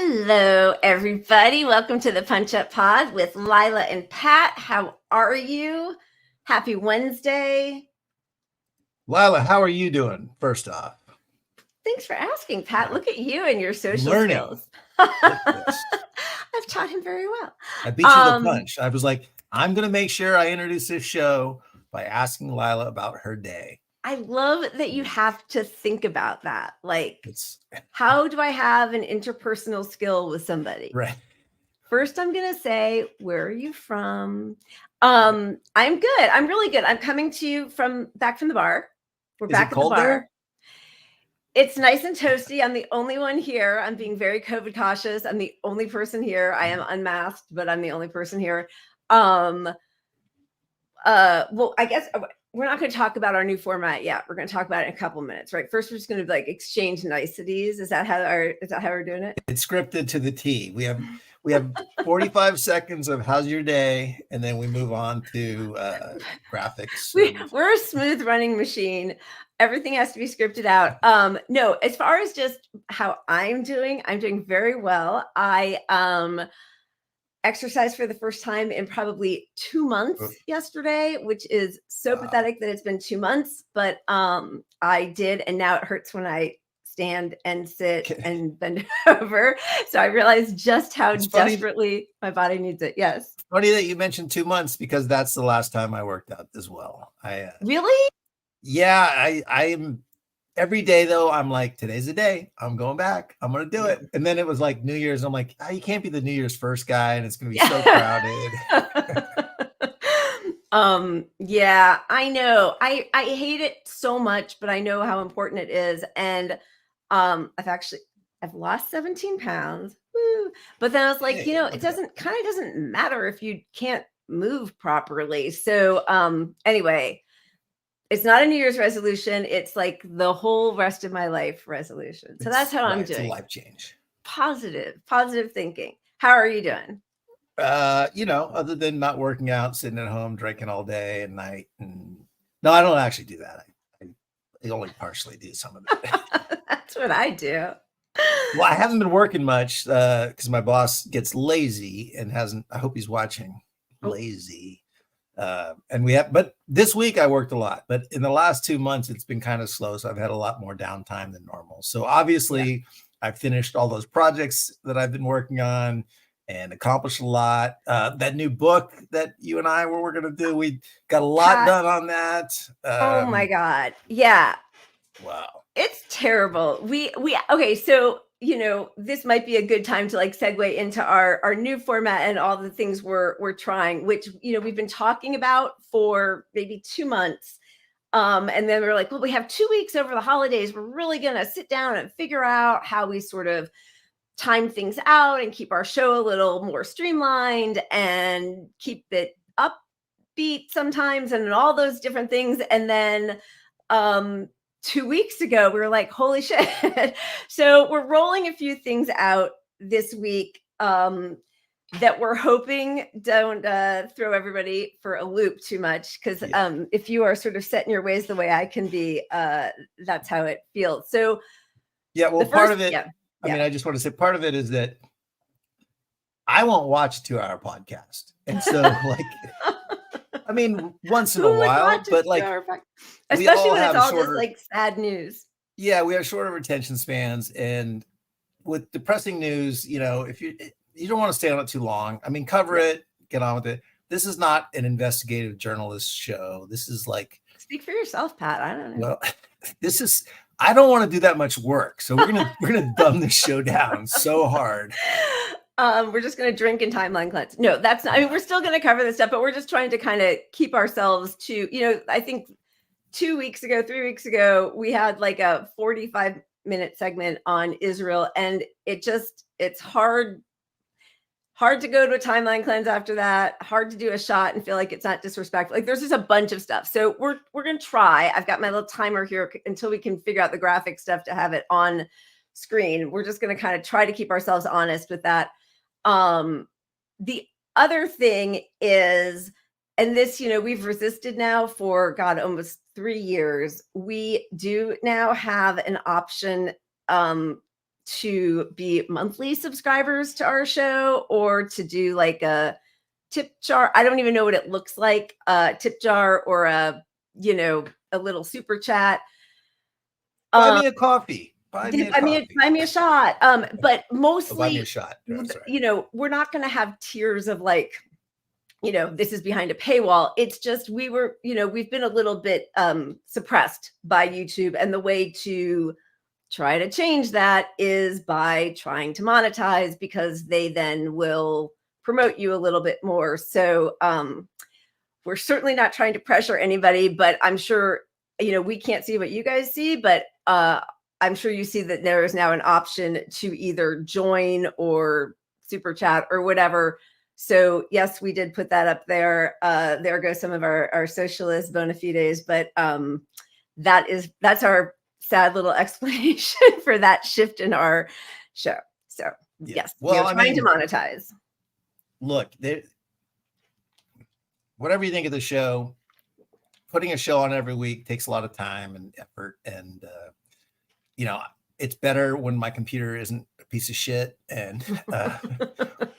Hello, everybody. Welcome to the Punch Up Pod with Lila and Pat. How are you? Happy Wednesday. Lila, how are you doing? First off, Thanks for asking, Pat. Look at you and your social learning. skills. Look at this. I've taught him very well. I beat you to the punch. I was like, I'm going to make sure I introduce this show by asking Lila about her day. I love that you have to think about that. Like, It's how do I have an interpersonal skill with somebody? right. First, I'm going to say, where are you from? I'm good. I'm really good. I'm coming to you back from the bar. We're Is back it at the cold bar. there? It's nice and toasty. I'm the only one here. I'm being very COVID cautious. I'm the only person here. I am unmasked, but I'm the only person here. Well, I guess we're not going to talk about our new format yet. We're going to talk about it in a couple minutes, right? First, we're just going to exchange niceties. Is that how we're doing it? It's scripted to the T. We have 45 seconds of how's your day, and then we move on to graphics. We're a smooth running machine. Everything has to be scripted out. No, as far as just how I'm doing very well. I exercised for the first time in probably 2 months yesterday, which is so pathetic that it's been 2 months, but I did, and now it hurts when I stand and sit and bend over. So I realized just how desperately my body needs it. Yes. Funny that you mentioned 2 months, because that's the last time I worked out as well. Really? Yeah, I am. Every day though, I'm like, today's the day. I'm going back. I'm gonna do it. And then it was like New Year's. I'm like, you can't be the New Year's first guy, and it's gonna be so crowded. Yeah, I know. I hate it so much, but I know how important it is. And I've lost 17 pounds. Woo. But then I was like, it doesn't matter if you can't move properly. So anyway, it's not a New Year's resolution. It's like the whole rest of my life resolution. So that's how I'm doing. It's a life change. Positive thinking. How are you doing? Other than not working out, sitting at home, drinking all day and night. No, I don't actually do that. I only partially do some of it. That's what I do. Well, I haven't been working much because my boss gets lazy and hasn't. I hope he's watching. Lazy. But this week I worked a lot, but in the last 2 months, it's been kind of slow. So I've had a lot more downtime than normal. So obviously I finished all those projects that I've been working on and accomplished a lot. That new book that you and I were going to do, we got a lot done on that. Oh my God. Yeah. Wow. It's terrible. Okay. So, this might be a good time to segue into our new format and all the things we're trying, which, we've been talking about for maybe 2 months. And then we were like, well, we have 2 weeks over the holidays. We're really going to sit down and figure out how we sort of time things out and keep our show a little more streamlined and keep it upbeat sometimes and all those different things. And then, 2 weeks ago, we were like, holy shit. So we're rolling a few things out this week that we're hoping don't throw everybody for a loop too much. Because if you are sort of set in your ways the way I can be, that's how it feels. So part of it, I just want to say part of it is that I won't watch a 2-hour podcast. And so once in a while, but especially when it's all just sad news. Yeah, we have shorter attention spans, and with depressing news, if you don't want to stay on it too long, cover it, get on with it. This is not an investigative journalist show. This is speak for yourself, Pat. I don't know. Well, I don't want to do that much work, so we're gonna dumb this show down so hard. We're just going to drink and timeline cleanse. No, that's not, we're still going to cover this stuff, but we're just trying to kind of keep ourselves to, I think 3 weeks ago, we had a 45-minute segment on Israel, and it's hard to go to a timeline cleanse after that, hard to do a shot and feel like it's not disrespectful. There's just a bunch of stuff. So we're going to try. I've got my little timer here until we can figure out the graphic stuff to have it on screen. We're just going to kind of try to keep ourselves honest with that. The other thing is, and this, we've resisted now for almost 3 years. We do now have an option to be monthly subscribers to our show or to do like a tip jar. I don't even know what it looks like, a tip jar or a little super chat. Buy me a coffee. Buy me a coffee. Buy me a shot. But Oh, buy me mostly, a shot. Oh, sorry. we're not going to have tiers of like, this is behind a paywall. It's just we've been a little bit suppressed by YouTube, and the way to try to change that is by trying to monetize, because they then will promote you a little bit more. So we're certainly not trying to pressure anybody, but I'm sure, we can't see what you guys see, but I'm sure you see that there is now an option to either join or super chat or whatever. So yes, we did put that up there. There go some of our socialist bona fides, but that's our sad little explanation for that shift in our show. So yes, well, trying to monetize. Look, whatever you think of the show, putting a show on every week takes a lot of time and effort, and it's better when my computer isn't a piece of shit, and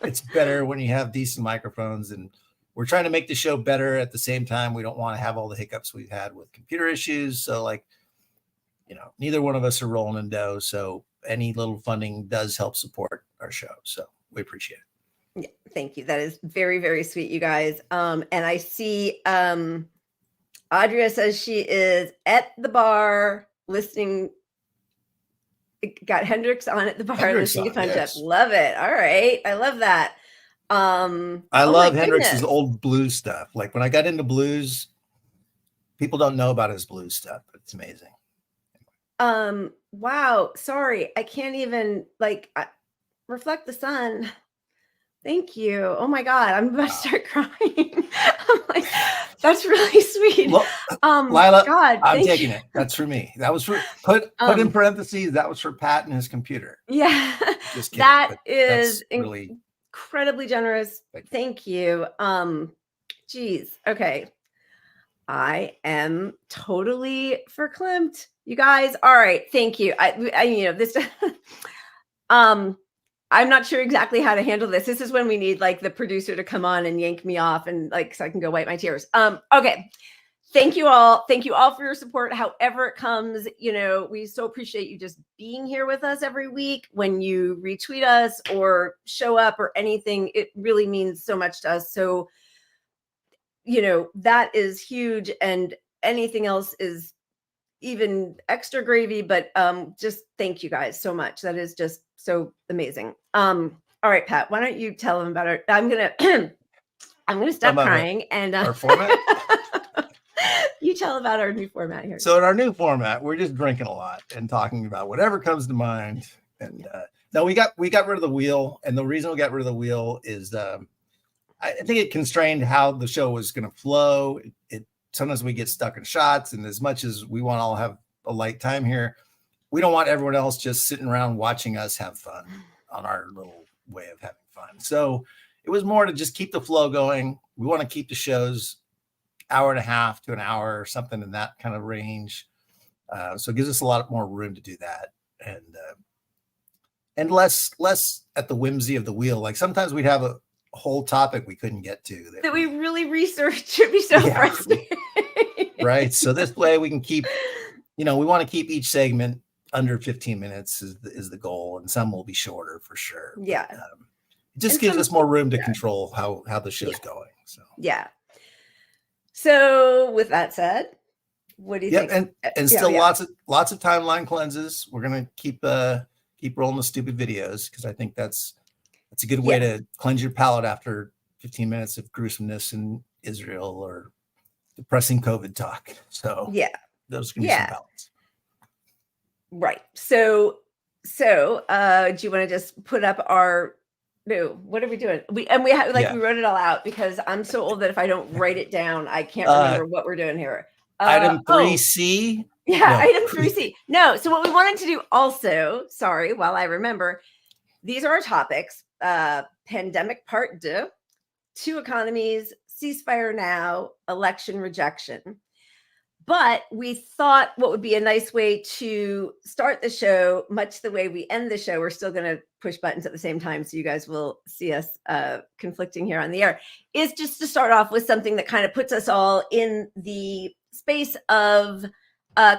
it's better when you have decent microphones, and we're trying to make the show better. At the same time, we don't want to have all the hiccups we've had with computer issues. So neither one of us are rolling in dough. So any little funding does help support our show. So we appreciate it. Yeah, thank you. That is very, very sweet, you guys. And I see Audria says she is at the bar listening. Got Hendrix on at the bar listening to Punch Up. Love it. All right. I love that. I love Hendrix's old blues stuff. Like when I got into blues, people don't know about his blues stuff, but it's amazing. Wow. Sorry. I can't even reflect the sun. Thank you. Oh my God. I'm about to start crying. I'm like, that's really sweet. Look, Lila, God, I'm taking it. That's for me. That was for put in parentheses. That was for Pat and his computer. Yeah. Just kidding. That is really incredibly generous. Thank you. Geez. Okay. I am totally verklempt, you guys. All right. Thank you. This, I'm not sure exactly how to handle this. This is when we need the producer to come on and yank me off and so I can go wipe my tears. Okay. Thank you all. Thank you all for your support. However it comes, we so appreciate you just being here with us every week. When you retweet us or show up or anything, it really means so much to us. So, that is huge, and anything else is even extra gravy, but just thank you guys so much. That is just so amazing. All right, Pat, why don't you tell them about our, I'm gonna stop crying and our format. You tell about our new format here. So in our new format, we're just drinking a lot and talking about whatever comes to mind. And no, we got rid of the wheel, and the reason we got rid of the wheel is I think it constrained how the show was going to flow. It sometimes we get stuck in shots, and as much as we want to all have a light time here, we don't want everyone else just sitting around watching us have fun on our little way of having fun. So it was more to just keep the flow going. We want to keep the shows hour and a half to an hour or something in that kind of range. So it gives us a lot more room to do that, and less at the whimsy of the wheel. Like sometimes we'd have a whole topic we couldn't get to that we really researched. Should be so frustrating. Right. So this way we can keep, we want to keep each segment under 15 minutes is the goal, and some will be shorter for sure. Yeah. But, it just gives us more room to control how the show's going. So yeah. So with that said, what do you think? And still lots of timeline cleanses. We're gonna keep rolling the stupid videos, because I think that's a good way to cleanse your palate after 15 minutes of gruesomeness in Israel or depressing COVID talk. So those can be some balance. Right. So do you want to just put up our what are we doing? We wrote it all out, because I'm so old that if I don't write it down, I can't remember what we're doing here. Item 3C. Item 3C. No. So what we wanted to do also, sorry, while I remember, these are our topics. Pandemic part 2 economies, ceasefire now, election rejection. But we thought what would be a nice way to start the show, much the way we end the show, we're still going to push buttons at the same time, so you guys will see us conflicting here on the air, is just to start off with something that kind of puts us all in the space of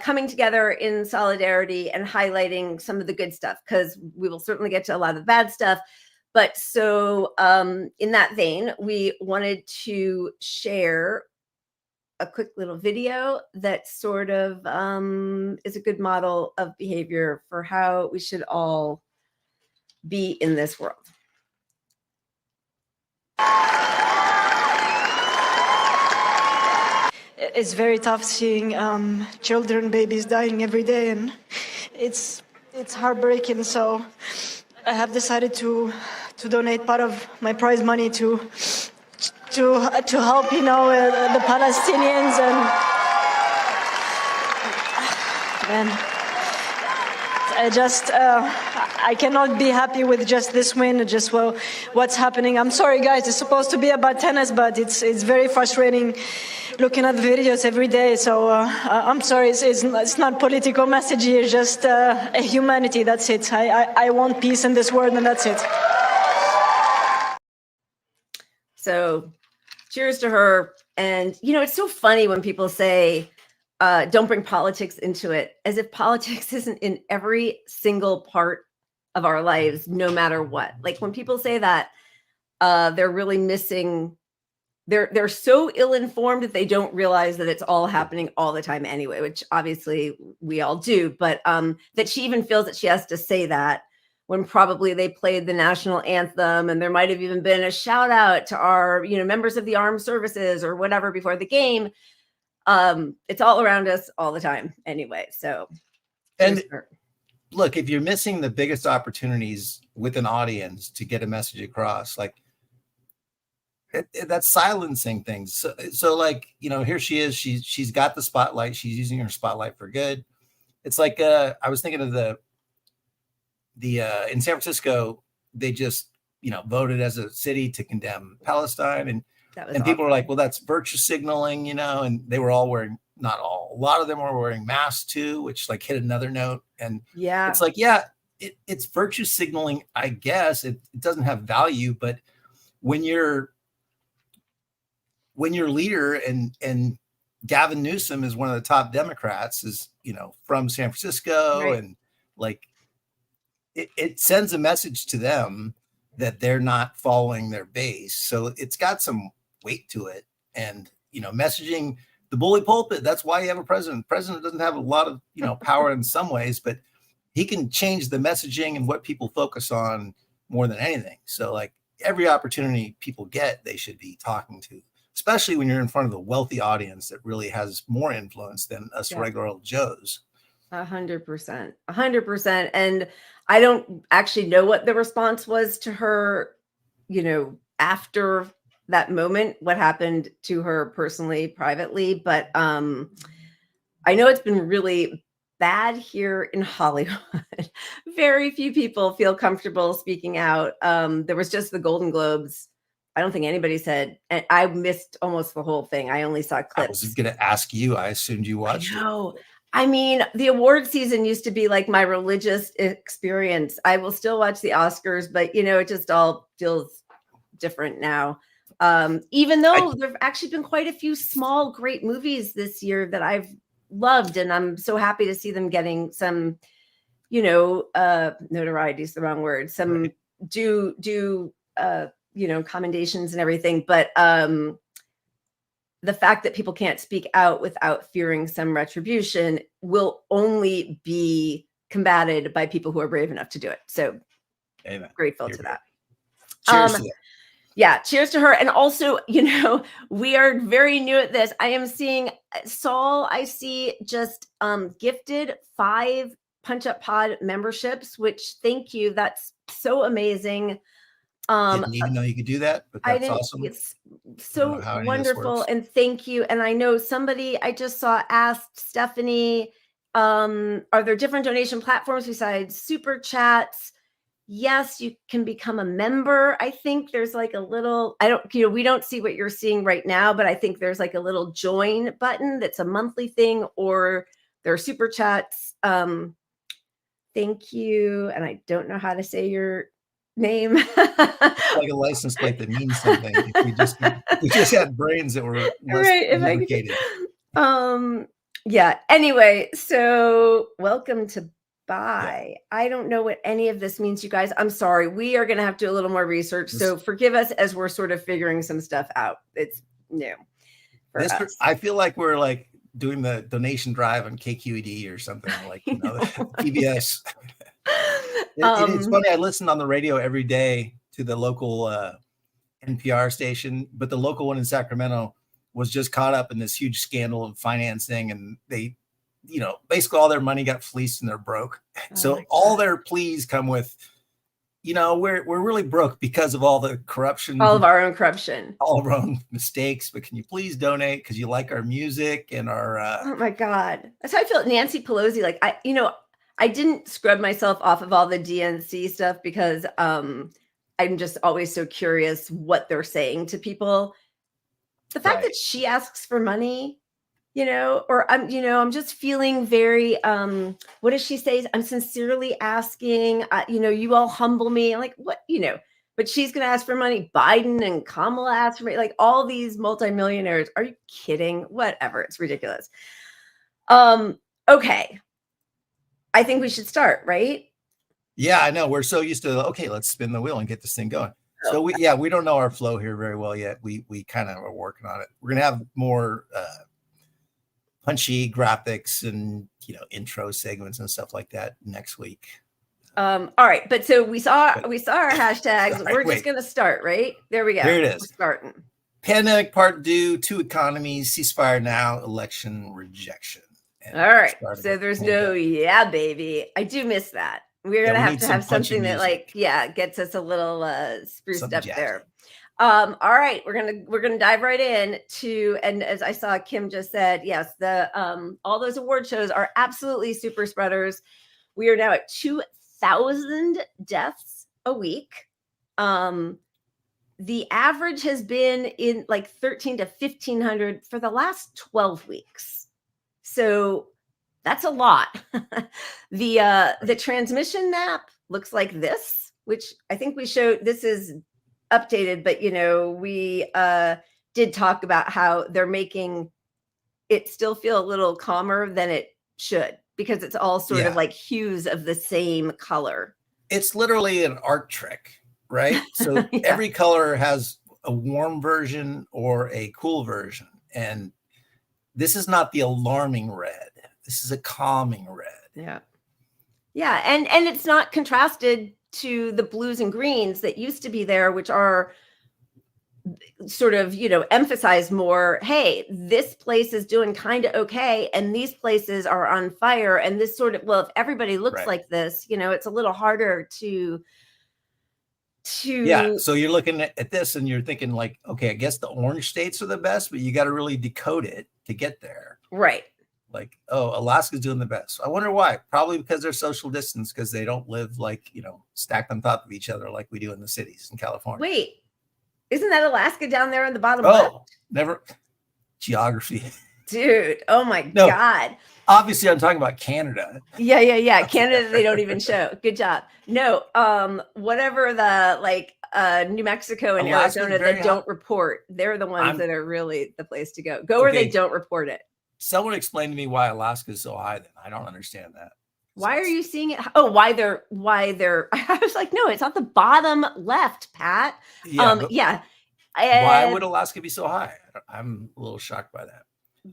coming together in solidarity and highlighting some of the good stuff, because we will certainly get to a lot of the bad stuff. But so in that vein, we wanted to share a quick little video that sort of is a good model of behavior for how we should all be in this world. It's very tough seeing children, babies dying every day, and it's heartbreaking. So I have decided to donate part of my prize money to help, the Palestinians. And man, I cannot be happy with just this win. What's happening. I'm sorry, guys. It's supposed to be about tennis, but it's very frustrating looking at the videos every day. So I'm sorry. It's not political message here. Just a humanity. That's it. I want peace in this world, and that's it. So cheers to her. And, it's so funny when people say, don't bring politics into it, as if politics isn't in every single part of our lives, no matter what. Like when people say that, they're really missing, they're so ill-informed that they don't realize that it's all happening all the time anyway, which obviously we all do, but that she even feels that she has to say that when probably they played the national anthem, and there might have even been a shout out to our, members of the armed services or whatever before the game. It's all around us all the time anyway. So, and look, if you're missing the biggest opportunities with an audience to get a message across, like that's silencing things. So like, here she is, she's got the spotlight. She's using her spotlight for good. It's like, I was thinking of the in San Francisco, they just, voted as a city to condemn Palestine, and people were like, well, that's virtue signaling, and they were all wearing, not all, a lot of them were wearing masks too, which like hit another note. And yeah, it's like, it's virtue signaling, I guess. It doesn't have value, but when your leader and Gavin Newsom is one of the top Democrats, is, from San Francisco, right. And like, it sends a message to them that they're not following their base. So it's got some weight to it. And, messaging the bully pulpit, that's why you have a president. The president doesn't have a lot of, power in some ways, but he can change the messaging and what people focus on more than anything. So like every opportunity people get, they should be talking to, especially when you're in front of a wealthy audience that really has more influence than us regular old Joes. 100%. And I don't actually know what the response was to her, after that moment, what happened to her personally, privately. But I know it's been really bad here in Hollywood. Very few people feel comfortable speaking out. There was just the Golden Globes. I don't think anybody said, and I missed almost the whole thing. I only saw clips. I was going to ask you. I assumed you watched it. I mean, the award season used to be like my religious experience. I will still watch the Oscars, but it just all feels different now. Even though there've actually been quite a few small, great movies this year that I've loved, and I'm so happy to see them getting some, notoriety is the wrong word, some commendations and everything. But the fact that people can't speak out without fearing some retribution will only be combated by people who are brave enough to do it. So amen. Grateful to that. Cheers to that. Yeah, cheers to her. And also, we are very new at this. I am seeing Saul, I see just gifted 5 Punch Up Pod memberships, which thank you. That's so amazing. Didn't even know you could do that, but that's awesome. It's so wonderful, and thank you. And I know somebody I just saw asked Stephanie, are there different donation platforms besides super chats? yes, you can become a member. I think there's like a little, we don't see what you're seeing right now, but I think there's like a little join button that's a monthly thing, or there are super chats. Thank you. And I don't know how to say your name. Like a license plate that means something. If we just had brains that were less lubricated. Yeah. Anyway, so welcome to Bye. Yeah. I don't know what any of this means, you guys. I'm sorry. We are going to have to do a little more research. So forgive us as we're sort of figuring some stuff out. It's new for us. I feel like we're like doing the donation drive on KQED or something, like, PBS. It's funny. I listen on the radio every day to the local NPR station, but the local one in Sacramento was just caught up in this huge scandal of financing, and they, basically all their money got fleeced and they're broke. So all their pleas come with, we're really broke because of all the corruption, all of our own corruption, all of our own mistakes. But can you please donate because you like our music and our oh my God. That's how I feel. Nancy Pelosi, like I didn't scrub myself off of all the DNC stuff because I'm just always so curious what they're saying to people. The fact that she asks for money, or I'm just feeling very, what does she say? I'm sincerely asking, you all humble me. I'm like, what, but she's going to ask for money. Biden and Kamala asked for money, like all these multimillionaires. Are you kidding? Whatever. It's ridiculous. Okay. I think we should start, right? Yeah, I know. We're so used to, okay, let's spin the wheel and get this thing going. So we don't know our flow here very well yet. We kind of are working on it. We're going to have more, punchy graphics and intro segments and stuff like that next week. All right, but so we saw our hashtags. We're just gonna start, right? There we go. Here it is. We're starting. Pandemic part due, 2 economies, ceasefire now, election rejection. And all right. So there's no baby. I do miss that. We're gonna have to have something that gets us a little spruced up there. All right, we're gonna dive right in to, and as I saw Kim just said, yes, the all those award shows are absolutely super spreaders. We are now at 2,000 deaths a week. The average has been in like 13 to 1,500 for the last 12 weeks. So that's a lot. The transmission map looks like this, which I think we showed. This is updated, but we did talk about how they're making it still feel a little calmer than it should, because it's all sort of like hues of the same color. It's literally an art trick, right? So every color has a warm version or a cool version, and this is not the alarming red. This is a calming red. Yeah, and it's not contrasted to the blues and greens that used to be there, which are sort of, emphasize more, hey, this place is doing kind of okay, and these places are on fire, and this sort of, well, if everybody looks like this, it's a little harder to so you're looking at this and you're thinking like, okay, I guess the orange states are the best, but you got to really decode it to get there. Right. Like, oh, Alaska's doing the best. I wonder why. Probably because they're social distance, because they don't live like, stacked on top of each other like we do in the cities in California. Wait, isn't that Alaska down there on the bottom left? Never. Geography. Dude, oh my God. Obviously, I'm talking about Canada. Yeah. Canada, they don't even show. Good job. No, whatever the New Mexico and Arizona that don't report, they're the ones that are really the place to go. Go where they don't report it. Someone explain to me why Alaska is so high. Then I don't understand that. Why are you seeing it? Oh, why they're? I was like, no, it's not the bottom left, Pat. Why would Alaska be so high? I'm a little shocked by that.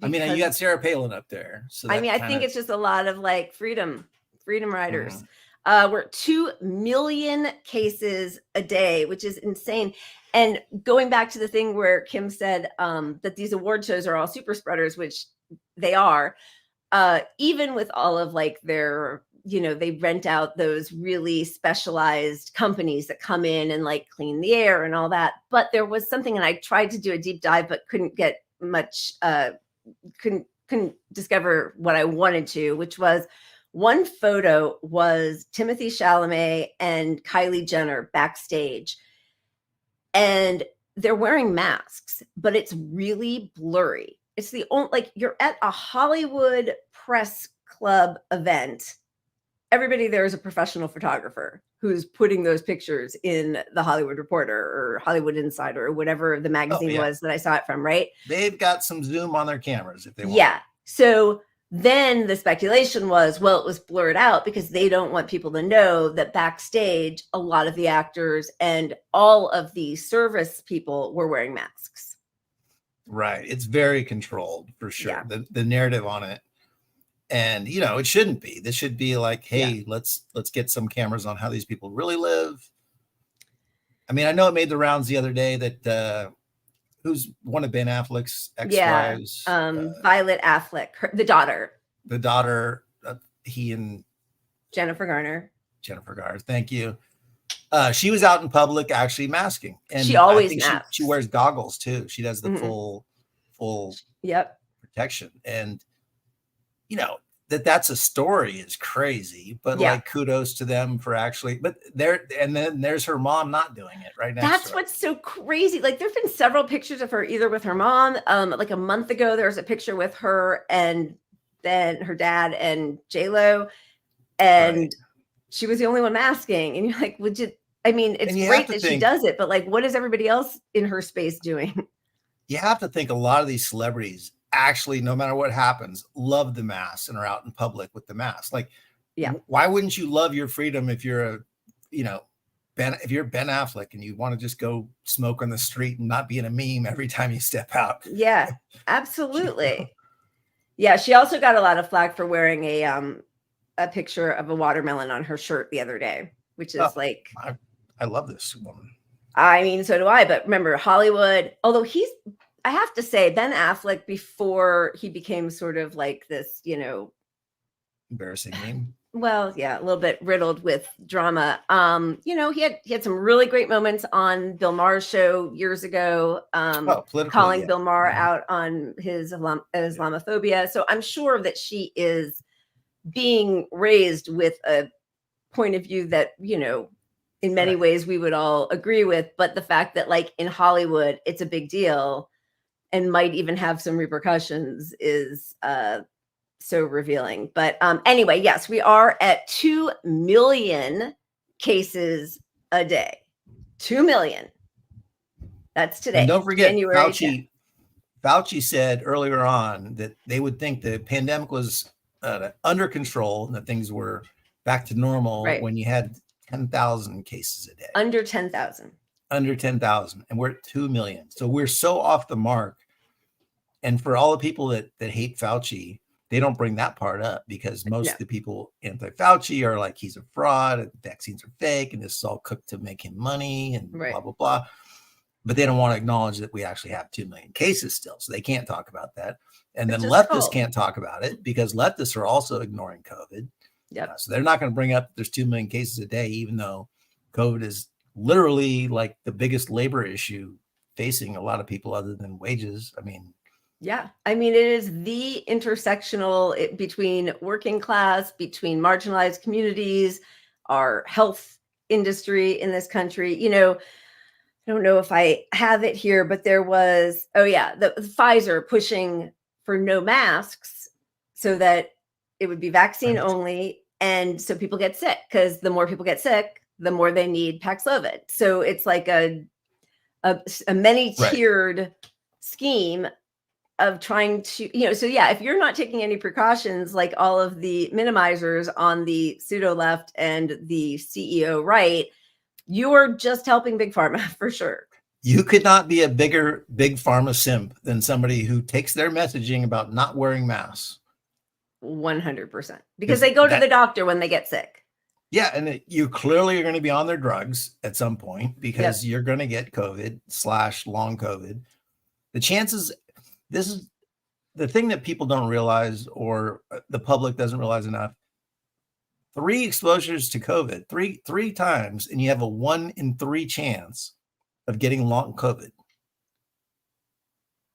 I mean, you got Sarah Palin up there. So I think it's just a lot of like freedom riders. We're at 2 million cases a day, which is insane. And going back to the thing where Kim said that these award shows are all super spreaders, which they are, even with all of like their, they rent out those really specialized companies that come in and like clean the air and all that. But there was something, and I tried to do a deep dive, but couldn't get much, couldn't discover what I wanted to, which was One photo was Timothy Chalamet and Kylie Jenner backstage, and they're wearing masks, but it's really blurry. It's the only, like, you're at a Hollywood press club event. Everybody there is a professional photographer who's putting those pictures in the Hollywood Reporter or Hollywood Insider or whatever the magazine was that I saw it from, right? They've got some zoom on their cameras if they want. Yeah. So then the speculation was, well, it was blurred out because they don't want people to know that backstage, a lot of the actors and all of the service people were wearing masks. Right. It's very controlled for sure. Yeah. The narrative on it. And, you know, it shouldn't be. This should be like, hey, let's get some cameras on how these people really live. I mean, I know it made the rounds the other day that who's one of Ben Affleck's ex-wives? Violet Affleck, the daughter. The daughter, he and Jennifer Garner. Thank you. She was out in public actually masking. And she always masks. She wears goggles too. She does the full protection. And you know, that's a story is crazy, but like kudos to them for actually, but and then there's her mom not doing it right now. That's what's so crazy. Like there've been several pictures of her either with her mom. Like a month ago, there was a picture with her and then her dad and J-Lo, and she was the only one masking. And you're like, I mean, it's great that she does it, but like, what is everybody else in her space doing? You have to think a lot of these celebrities actually, no matter what happens, love the mask and are out in public with the mask. Like, why wouldn't you love your freedom if you're if you're Ben Affleck and you want to just go smoke on the street and not be in a meme every time you step out? Yeah, absolutely. Yeah, she also got a lot of flack for wearing a picture of a watermelon on her shirt the other day, which is I love this woman. I mean, so do I. But remember, Hollywood, although I have to say, Ben Affleck, before he became sort of like this, embarrassing name. Well, yeah, a little bit riddled with drama. He had some really great moments on Bill Maher's show years ago, calling Bill Maher out on his Islamophobia. So I'm sure that she is being raised with a point of view that, in many ways we would all agree with. But the fact that like in Hollywood, it's a big deal and might even have some repercussions is so revealing. But anyway, yes, we are at 2 million cases a day. 2 million. That's today. And don't forget, January Fauci said earlier on that they would think the pandemic was under control and that things were back to normal when you had 10,000 cases a day. Under 10,000. Under 10,000. And we're at 2 million. So we're so off the mark. And for all the people that hate Fauci, they don't bring that part up because most of the people anti-Fauci are like, he's a fraud, and vaccines are fake, and this is all cooked to make him money and blah, blah, blah. But they don't want to acknowledge that we actually have 2 million cases still. So they can't talk about that. And then leftists can't talk about it because leftists are also ignoring COVID. So they're not going to bring up there's 2 million cases a day, even though COVID is literally like the biggest labor issue facing a lot of people other than wages. I mean, it is the intersectional between working class, between marginalized communities, our health industry in this country. I don't know if I have it here, but there was, the Pfizer pushing for no masks so that it would be vaccine only. And so people get sick because the more people get sick, the more they need Paxlovid. So it's like a many tiered scheme of trying to, if you're not taking any precautions, like all of the minimizers on the pseudo left and the CEO right, you're just helping big pharma for sure. You could not be a big pharma simp than somebody who takes their messaging about not wearing masks. 100%, because they go to the doctor when they get sick. Yeah. And you clearly are going to be on their drugs at some point because you're going to get COVID/long COVID. The chances, this is the thing that people don't realize or the public doesn't realize enough. 3 exposures to COVID, three times, and you have a 1 in 3 chance of getting long COVID.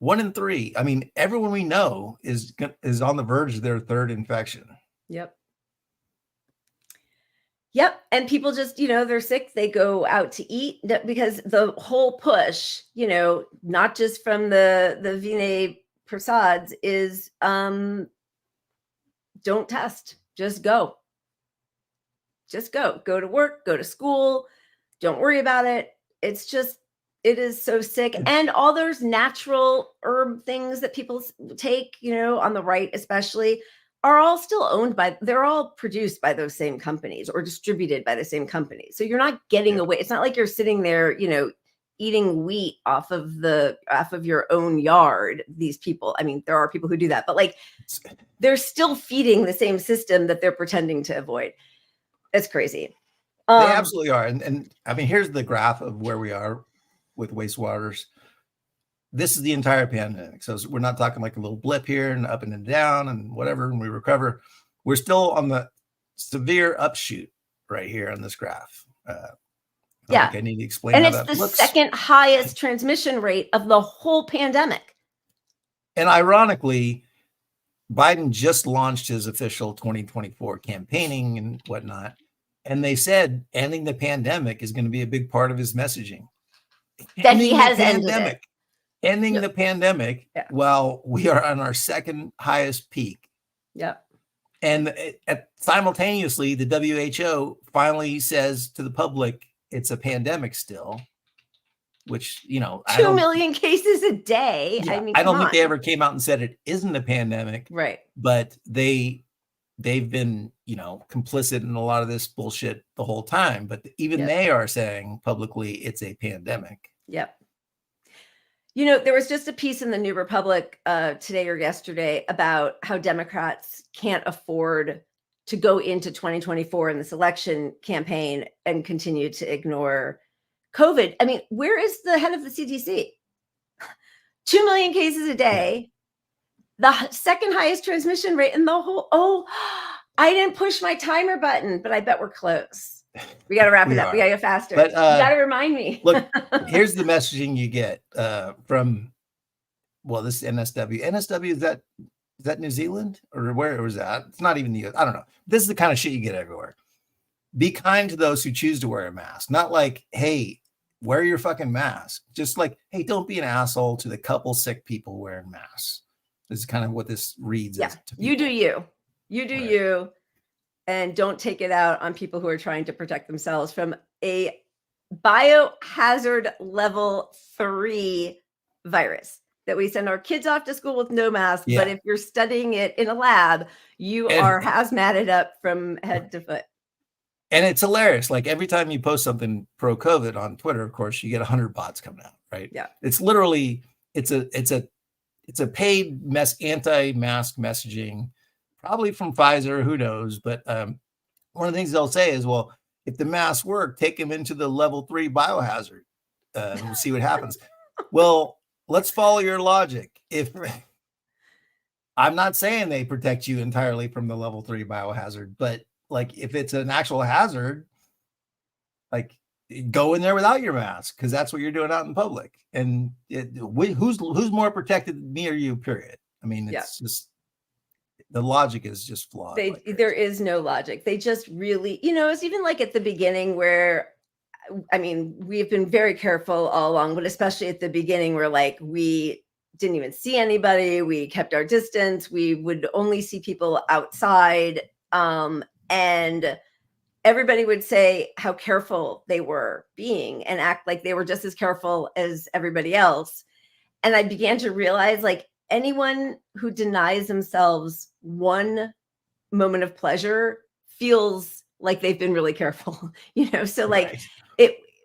1 in 3. I mean, everyone we know is on the verge of their 3rd infection. Yep. Yep. And people just, they're sick. They go out to eat because the whole push, not just from the Vinay Prasads is don't test, just go. Just go to work, go to school. Don't worry about it. It is so sick. And all those natural herb things that people take, on the right, especially, are all still they're all produced by those same companies or distributed by the same companies. So you're not getting away. It's not like you're sitting there, eating wheat off of your own yard. These people, I mean, there are people who do that, but like they're still feeding the same system that they're pretending to avoid. It's crazy. They absolutely are. And I mean, here's the graph of where we are with wastewaters. This is the entire pandemic. So we're not talking like a little blip here and up and down and whatever, and we recover. We're still on the severe upshoot right here on this graph. I think I need to explain and how it's that the looks. Second highest transmission rate of the whole pandemic. And ironically, Biden just launched his official 2024 campaigning and whatnot. And they said ending the pandemic is going to be a big part of his messaging. That he has ended it. Ending the pandemic while we are on our second highest peak. Yep. And simultaneously, the WHO finally says to the public, it's a pandemic still, which, 2 million cases a day. Yeah, I mean, I don't think they ever came out and said it isn't a pandemic. Right. But they've been, complicit in a lot of this bullshit the whole time. But even they are saying publicly it's a pandemic. Yep. There was just a piece in the New Republic today or yesterday about how Democrats can't afford to go into 2024 in this election campaign and continue to ignore COVID. I mean, where is the head of the CDC? 2 million cases a day, the second highest transmission rate in the whole. I didn't push my timer button, but I bet we're close. We got to wrap it up. We got to go faster. But, you got to remind me. Look, here's the messaging you get from, this NSW. NSW, is that New Zealand or where was that? It's not even the US. I don't know. This is the kind of shit you get everywhere. Be kind to those who choose to wear a mask. Not like, hey, wear your fucking mask. Just like, hey, don't be an asshole to the couple sick people wearing masks. This is kind of what this reads. Yeah, you do you. You do you. And don't take it out on people who are trying to protect themselves from a biohazard level 3 virus that we send our kids off to school with no mask. Yeah. But if you're studying it in a lab, you are hazmated up from head to foot. And it's hilarious. Like every time you post something pro COVID on Twitter, of course, you get 100 bots coming out, right? Yeah. It's literally, it's a paid anti-mask messaging, probably from Pfizer, who knows? But one of the things they'll say is, well, if the masks work, take them into the level 3 biohazard. We'll see what happens. Well, let's follow your logic. If I'm not saying they protect you entirely from the level 3 biohazard, but like if it's an actual hazard, like go in there without your mask because that's what you're doing out in public. And who's more protected than me or you? Period. I mean, it's just. The logic is just flawed. There is no logic. They just really, it's even like at the beginning where, I mean, we've been very careful all along, but especially at the beginning where like we didn't even see anybody. We kept our distance. We would only see people outside. And everybody would say how careful they were being and act like they were just as careful as everybody else. And I began to realize like, anyone who denies themselves one moment of pleasure feels like they've been really careful, so like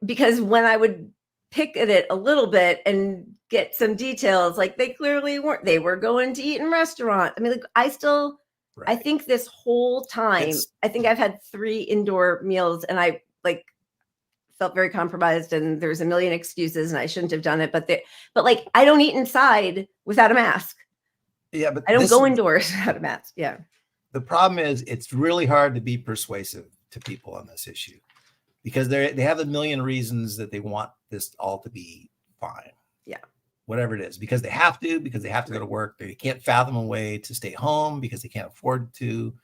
because when I would pick at it a little bit and get some details, like they clearly weren't, they were going to eat in restaurant. I mean, like I think this whole time, I think I've had 3 indoor meals and I like felt very compromised and there's a million excuses and I shouldn't have done it. But like, I don't eat inside without a mask. Yeah. But I don't go indoors without a mask. Yeah. The problem is it's really hard to be persuasive to people on this issue because they have a million reasons that they want this all to be fine. Yeah. Whatever it is, because they have to go to work. They can't fathom a way to stay home because they can't afford to.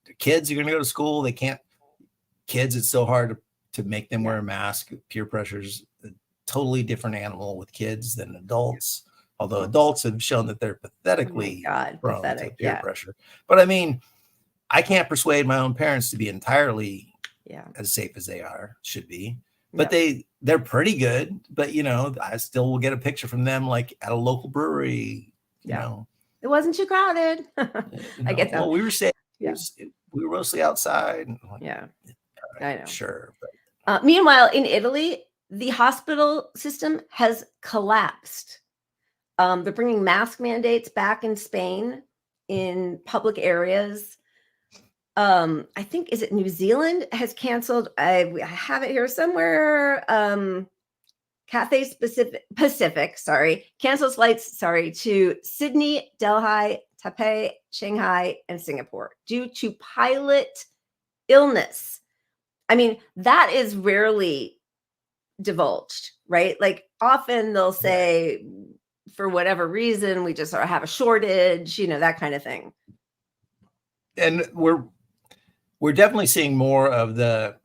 Their kids are going to go to school. They can't. kids, it's so hard to make them wear a mask. Peer pressure's a totally different animal with kids than adults. Although adults have shown that they're pathetically prone to peer pressure. But I mean, I can't persuade my own parents to be entirely as safe as they should be. But they're pretty good. But you know, I still will get a picture from them like at a local brewery. You know, it wasn't too crowded. I get that. Well, we were safe. We were mostly outside. I know. Sure. But. Meanwhile, in Italy, the hospital system has collapsed. They're bringing mask mandates back in Spain in public areas. I think, is it New Zealand has canceled? I have it here somewhere. Cathay Pacific, cancels flights, to Sydney, Delhi, Taipei, Shanghai, and Singapore due to pilot illness. I mean, that is rarely divulged, right? Like often they'll say, for whatever reason, we just have a shortage, that kind of thing. And we're definitely seeing more of the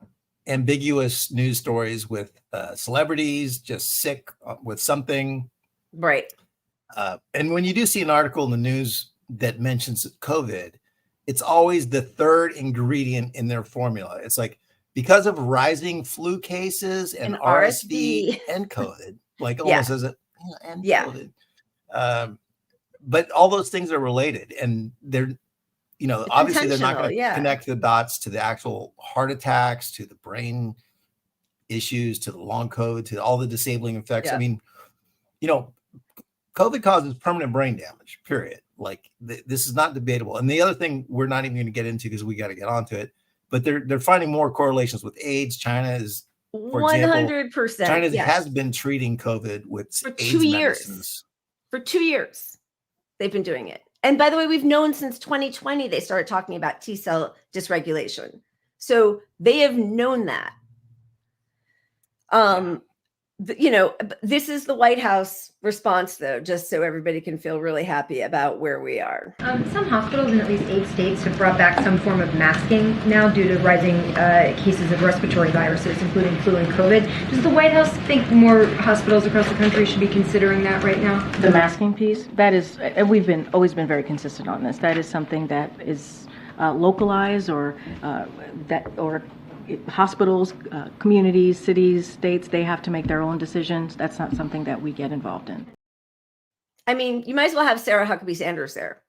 ambiguous news stories with celebrities just sick with something. Right. And when you do see an article in the news that mentions COVID, it's always the third ingredient in their formula. It's like, because of rising flu cases and RSV and COVID, like almost as a and COVID. But all those things are related, and they're, it's obviously they're not going to connect the dots to the actual heart attacks, to the brain issues, to the long COVID, to all the disabling effects. I mean, COVID causes permanent brain damage, period. Like this is not debatable. And the other thing we're not even going to get into because we got to get onto it, but they're finding more correlations with AIDS. China is, for 100%. China has been treating COVID with for AIDS 2 years. Medicines. For 2 years, they've been doing it. And by the way, we've known since 2020 they started talking about T cell dysregulation. So they have known that. This is the White House response, though, just so everybody can feel really happy about where we are. Some hospitals in at least 8 states have brought back some form of masking now due to rising cases of respiratory viruses, including flu and COVID. Does the White House think more hospitals across the country should be considering that right now? The masking piece, that is, we've always been very consistent on this. That is something that is localized or hospitals, communities, cities, states, they have to make their own decisions. That's not something that we get involved in. I mean, you might as well have Sarah Huckabee Sanders there.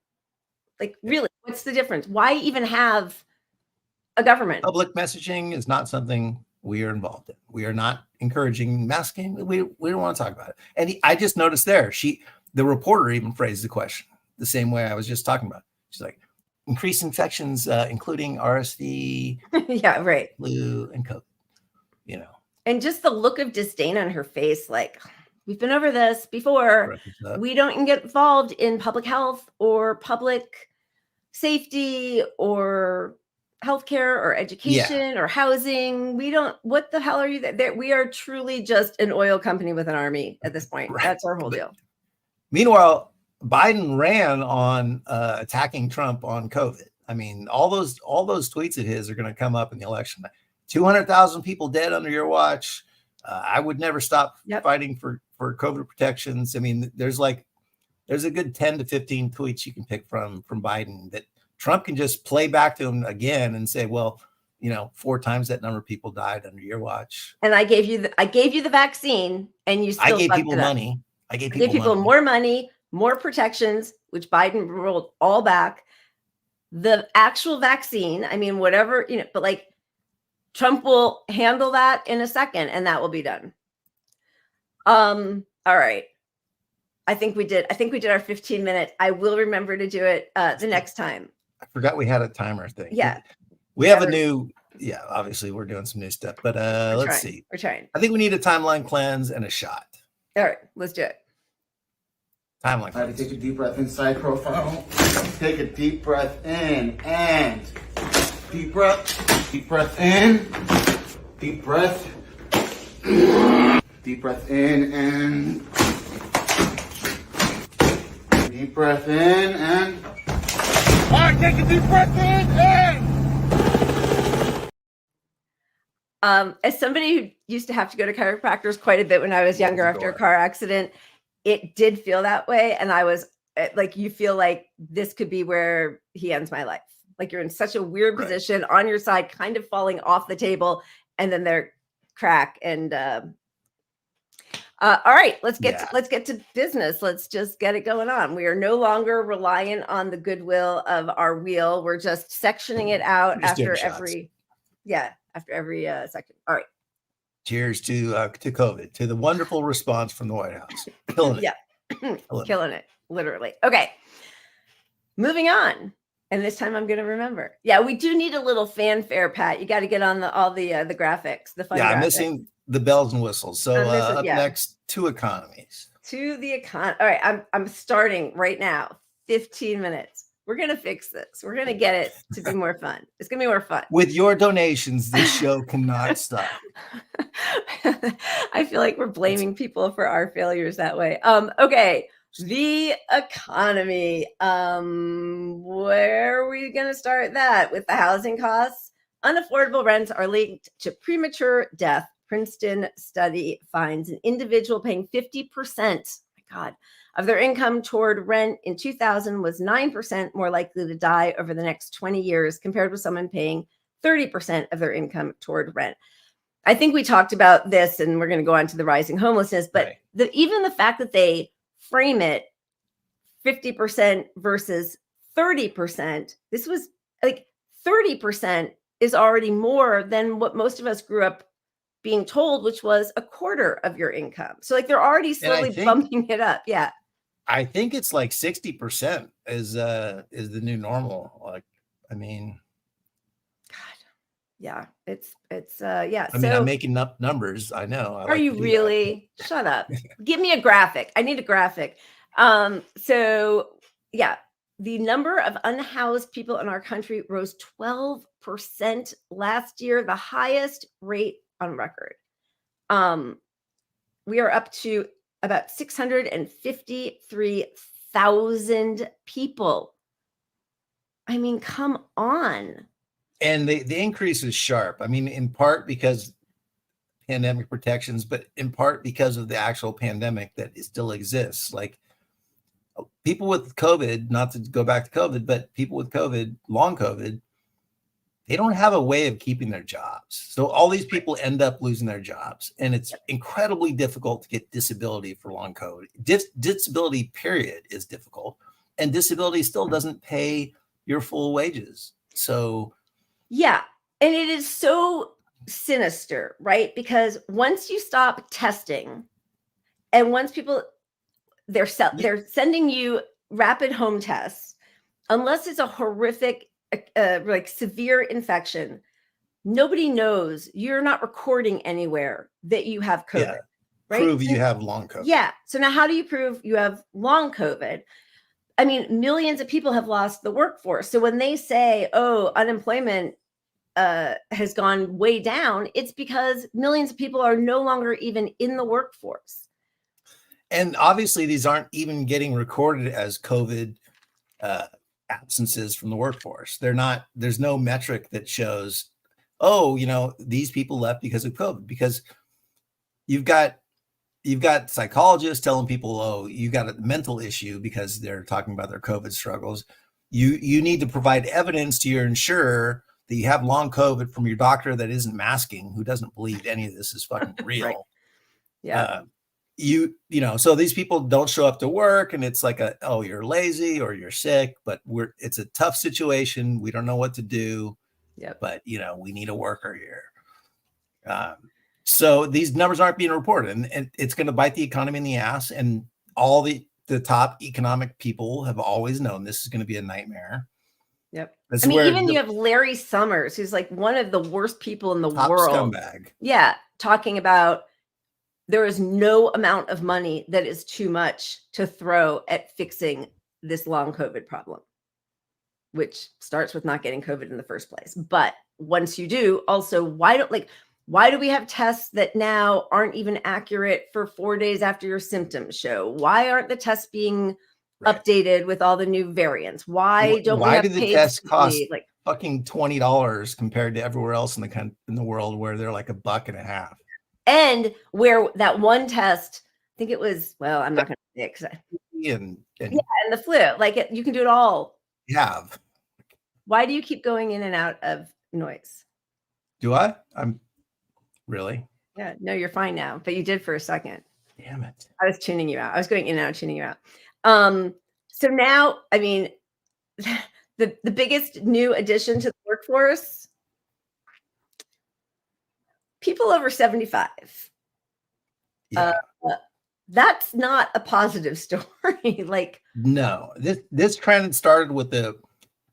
Like, really, what's the difference? Why even have a government? Public messaging is not something we are involved in. We are not encouraging masking. We don't want to talk about it. And I just noticed there, the reporter even phrased the question the same way I was just talking about. She's like, increased infections, including RSV, flu, and COVID, And just the look of disdain on her face, like, we've been over this before. We don't get involved in public health or public safety or healthcare or education or housing. What the hell are you? We are truly just an oil company with an army at this point. Right. That's our whole deal. Meanwhile, Biden ran on attacking Trump on COVID. I mean, all those tweets of his are going to come up in the election. 200,000 people dead under your watch. I would never stop fighting for COVID protections. I mean, there's a good 10 to 15 tweets you can pick from Biden that Trump can just play back to him again and say, well, 4 times that number of people died under your watch. And I gave you the vaccine, and you still I gave people money. I gave people more money. More protections, which Biden rolled all back. The actual vaccine, I mean, whatever, but like Trump will handle that in a second and that will be done. All right. I think we did our 15 minutes. I will remember to do it the next time. I forgot we had a timer thing. Yeah. We have a new, obviously we're doing some new stuff, but let's see. We're trying. I think we need a timeline cleanse and a shot. All right, let's do it. Timeline. Try to take a deep breath inside profile. Take a deep breath in and deep breath in, deep breath, deep breath in and deep breath in and. All right, take a deep breath in and. As somebody who used to have to go to chiropractors quite a bit when I was younger after a car accident, it did feel that way. And I was like, you feel like this could be where he ends my life. Like you're in such a weird position on your side, kind of falling off the table, and then they're crack. And all right, let's get to business. Let's just get it going on. We are no longer reliant on the goodwill of our wheel. We're just sectioning it out after every section. All right. Cheers to COVID, to the wonderful response from the White House. Killing it. Yeah. Killing it. Literally. Okay. Moving on. And this time I'm going to remember. Yeah, we do need a little fanfare, Pat. You got to get on all the graphics, the fun graphics. I'm missing the bells and whistles. So up next, two economies. To the economy. All right, I'm starting right now. 15 minutes. We're going to fix this. We're going to get it to be more fun. It's going to be more fun. With your donations, this show cannot stop. I feel like we're blaming people for our failures that way. Okay. The economy. Where are we going to start that? With the housing costs? Unaffordable rents are linked to premature death. Princeton study finds an individual paying 50%, of their income toward rent in 2000 was 9% more likely to die over the next 20 years compared with someone paying 30% of their income toward rent. I think we talked about this, and we're going to go on to the rising homelessness, but even the fact that they frame it 50% versus 30%, this was like 30% is already more than what most of us grew up being told, which was a quarter of your income. So like they're already slowly bumping it up. Yeah. I think it's like 60% is the new normal. Like, I mean, yeah, it's yeah. I mean, I'm making up numbers. I know. Are you really? Shut up. Give me a graphic. I need a graphic. So yeah, the number of unhoused people in our country rose 12% last year, the highest rate on record. We are up to about 653,000 people. I mean, come on. And the increase is sharp. I mean, in part because pandemic protections, but in part because of the actual pandemic that still exists. Like people with COVID, not to go back to COVID, but people with COVID, long COVID, they don't have a way of keeping their jobs. So all these people end up losing their jobs. And it's incredibly difficult to get disability for long COVID. Disability period is difficult. And disability still doesn't pay your full wages. So yeah. And it is so sinister, right? Because once you stop testing and once people, they're sending you rapid home tests, unless it's a horrific, like severe infection, nobody knows. You're not recording anywhere that you have COVID, right? Prove you have long COVID. Yeah. So now how do you prove you have long COVID? I mean, millions of people have lost the workforce. So when they say, oh, unemployment has gone way down, it's because millions of people are no longer even in the workforce. And obviously these aren't even getting recorded as COVID absences from the workforce. There's no metric that shows, oh, you know, these people left because of COVID, because you've got psychologists telling people, oh, you got a mental issue because they're talking about their COVID struggles. You need to provide evidence to your insurer that you have long COVID from your doctor that isn't masking, who doesn't believe any of this is fucking real. Right. Yeah. You know, so these people don't show up to work and it's like oh, you're lazy or you're sick, but it's a tough situation. We don't know what to do. Yeah. But you know, we need a worker here. So these numbers aren't being reported, and it's going to bite the economy in the ass. And all the top economic people have always known this is going to be a nightmare. Yep. That's I mean, even you have Larry Summers, who's like one of the worst people in the world. Scumbag. Yeah. Talking about there is no amount of money that is too much to throw at fixing this long COVID problem, which starts with not getting COVID in the first place. But once you do, also, why do we have tests that now aren't even accurate for 4 days after your symptoms show? Why aren't the tests being updated with all the new variants? Why don't we have the tests cost fucking $20 compared to everywhere else in the world where they're like $1.50. And where that one test, I think it was, well, I'm not going to say it 'cause And and the flu, like you can do it all. have. Why do you keep going in and out of noise? Do I? I'm really. Yeah, no, you're fine now, but you did for a second. Damn it. I was tuning you out. I was going in and out, tuning you out. So now, I mean, the biggest new addition to the workforce, people over 75. Yeah. That's not a positive story. Like, no, this trend started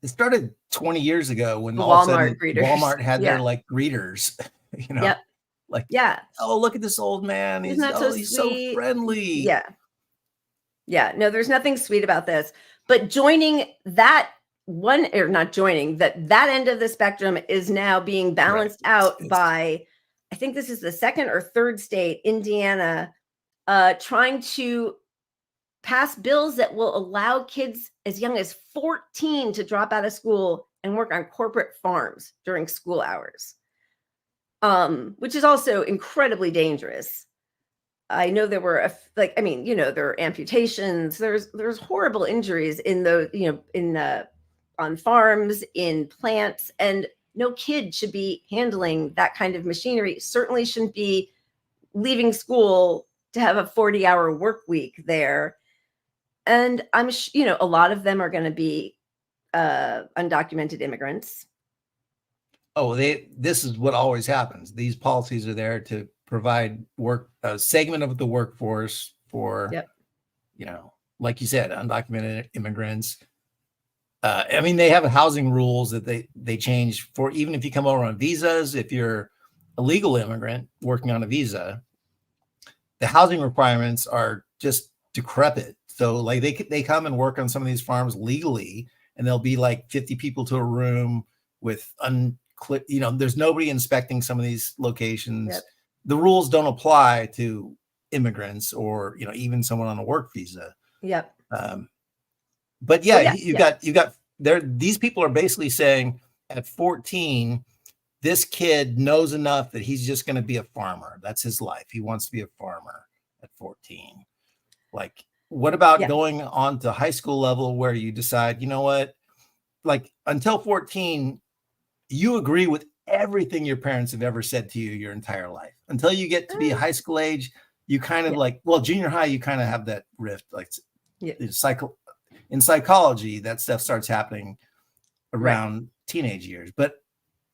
it started 20 years ago when The all of a sudden Walmart greeters. Walmart had Yeah. their like greeters, you know, Yep. like, yeah, oh, look at this old man. Isn't that so He's so sweet? friendly. yeah, yeah. No, there's nothing sweet about this. But joining that one, or not joining, that end of the spectrum is now being balanced out by, I think this is the second or third state, Indiana, trying to pass bills that will allow kids as young as 14 to drop out of school and work on corporate farms during school hours, which is also incredibly dangerous. I know there were there are amputations. There's horrible injuries in those, on farms, in plants, and no kid should be handling that kind of machinery. Certainly shouldn't be leaving school to have a 40-hour work week there. And I'm, a lot of them are going to be undocumented immigrants. Oh, this is what always happens. These policies are there to provide a segment of the workforce for, like you said, undocumented immigrants. I mean, they have housing rules that they change for, even if you come over on visas. If you're a legal immigrant working on a visa, the housing requirements are just decrepit. So like they come and work on some of these farms legally, and there'll be like 50 people to a room with there's nobody inspecting some of these locations. Yep. The rules don't apply to immigrants or, even someone on a work visa. Yep. But you got there. These people are basically saying at 14, this kid knows enough that he's just going to be a farmer. That's his life. He wants to be a farmer at 14. Like, what about going on to high school level where you decide, you know what, like until 14, you agree with everything your parents have ever said to you your entire life. Until you get to be high school age, you kind of junior high, you kind of have that rift. Like in psychology, that stuff starts happening around teenage years. But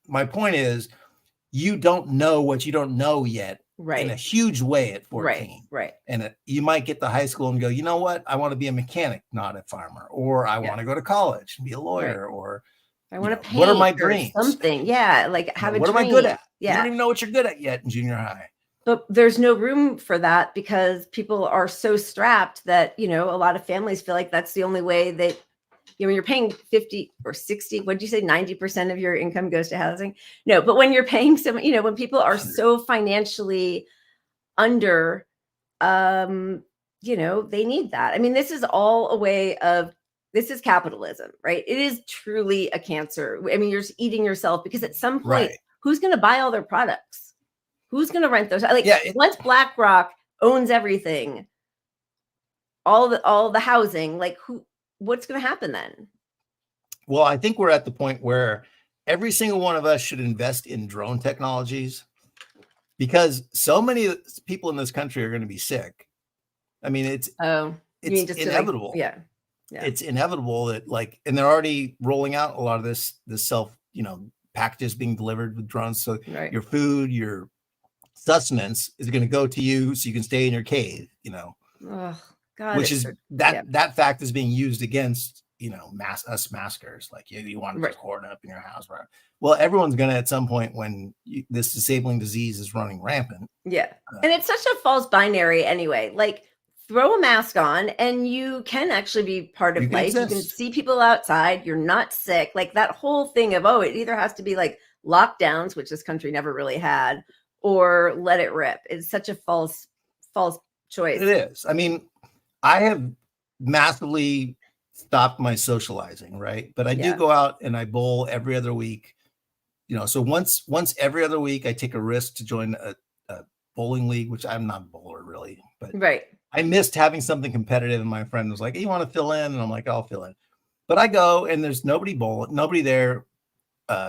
my point is, you don't know what you don't know yet. Right. In a huge way at 14. Right. And you might get to high school and go, you know what? I want to be a mechanic, not a farmer. Or I want to go to college and be a lawyer. Right. Or I want to paint. What are my dreams? Something. Yeah. Like have a what dream. Am I good at? Yeah. You don't even know what you're good at yet in junior high. But there's no room for that because people are so strapped that, a lot of families feel like that's the only way that, when you're paying 50 or 60, what did you say? 90% of your income goes to housing? No, but when you're paying when people are so financially under, they need that. I mean, this is all a way of, this is capitalism, right? It is truly a cancer. I mean, you're just eating yourself because at some point, who's going to buy all their products? Who's going to rent those? Once BlackRock owns everything, all the housing, what's going to happen then? Well, I think we're at the point where every single one of us should invest in drone technologies because so many people in this country are going to be sick. I mean, it's inevitable. It's inevitable that and they're already rolling out a lot of this self, packages being delivered with drones. So your food, your sustenance is going to go to you so you can stay in your cave, Oh, God, which is that fact is being used against, us maskers. Like you want to record up in your house, right? Well, everyone's going to at some point when this disabling disease is running rampant. Yeah. And it's such a false binary anyway. Like throw a mask on and you can actually be part of life. You can see people outside. You're not sick. Like that whole thing of, it either has to be like lockdowns, which this country never really had, or let it rip. It's such a false choice. It is. I mean, I have massively stopped my socializing, right? But I do Yeah. go out and I bowl every other week. So once every other week, I take a risk to join a bowling league, which I'm not a bowler really, but Right. I missed having something competitive. And my friend was like, hey, you want to fill in? And I'm like, I'll fill in. But I go and there's nobody there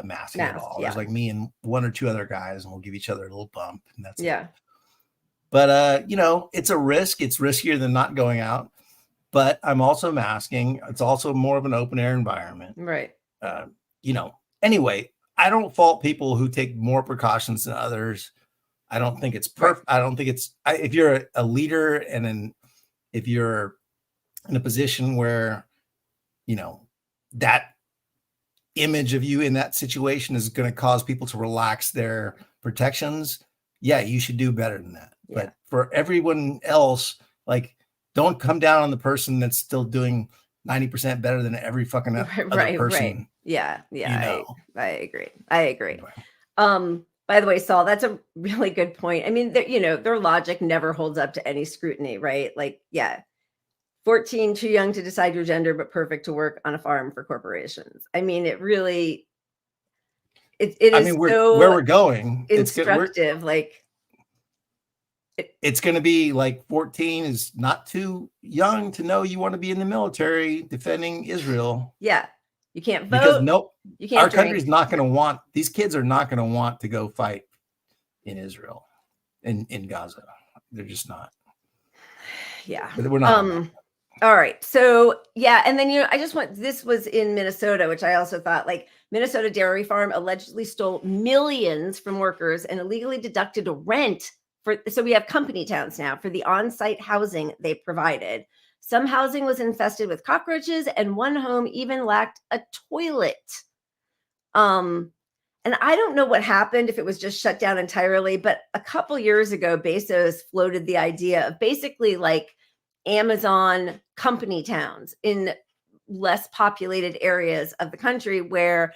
masking at all. Yeah. There's like me and one or two other guys, and we'll give each other a little bump, and that's Yeah. it. But it's a risk. It's riskier than not going out. But I'm also masking. It's also more of an open air environment. Right. Anyway, I don't fault people who take more precautions than others. I don't think it's perfect. I don't think if you're a leader and if you're in a position where, that image of you in that situation is going to cause people to relax their protections, yeah, you should do better than that. Yeah. But for everyone else, like, don't come down on the person that's still doing 90% better than every fucking other person. Right. Yeah. I agree. Anyway. By the way, Saul, that's a really good point. I mean, their logic never holds up to any scrutiny, right? Like, yeah, 14, too young to decide your gender, but perfect to work on a farm for corporations. I mean, it really, it is so where we're going, instructive. It's going to be like 14 is not too young to know you want to be in the military defending Israel. Yeah. You can't vote. Because you can't our drink. country's not going to want, these kids are not going to want to go fight in Israel, in Gaza. They're just not. Yeah. But we're not. All right. So, yeah. And then, this was in Minnesota, which I also thought, like, Minnesota dairy farm allegedly stole millions from workers and illegally deducted rent so we have company towns now for the on-site housing they provided. Some housing was infested with cockroaches, and one home even lacked a toilet. And I don't know what happened, if it was just shut down entirely, but a couple years ago, Bezos floated the idea of basically like Amazon company towns in less populated areas of the country where,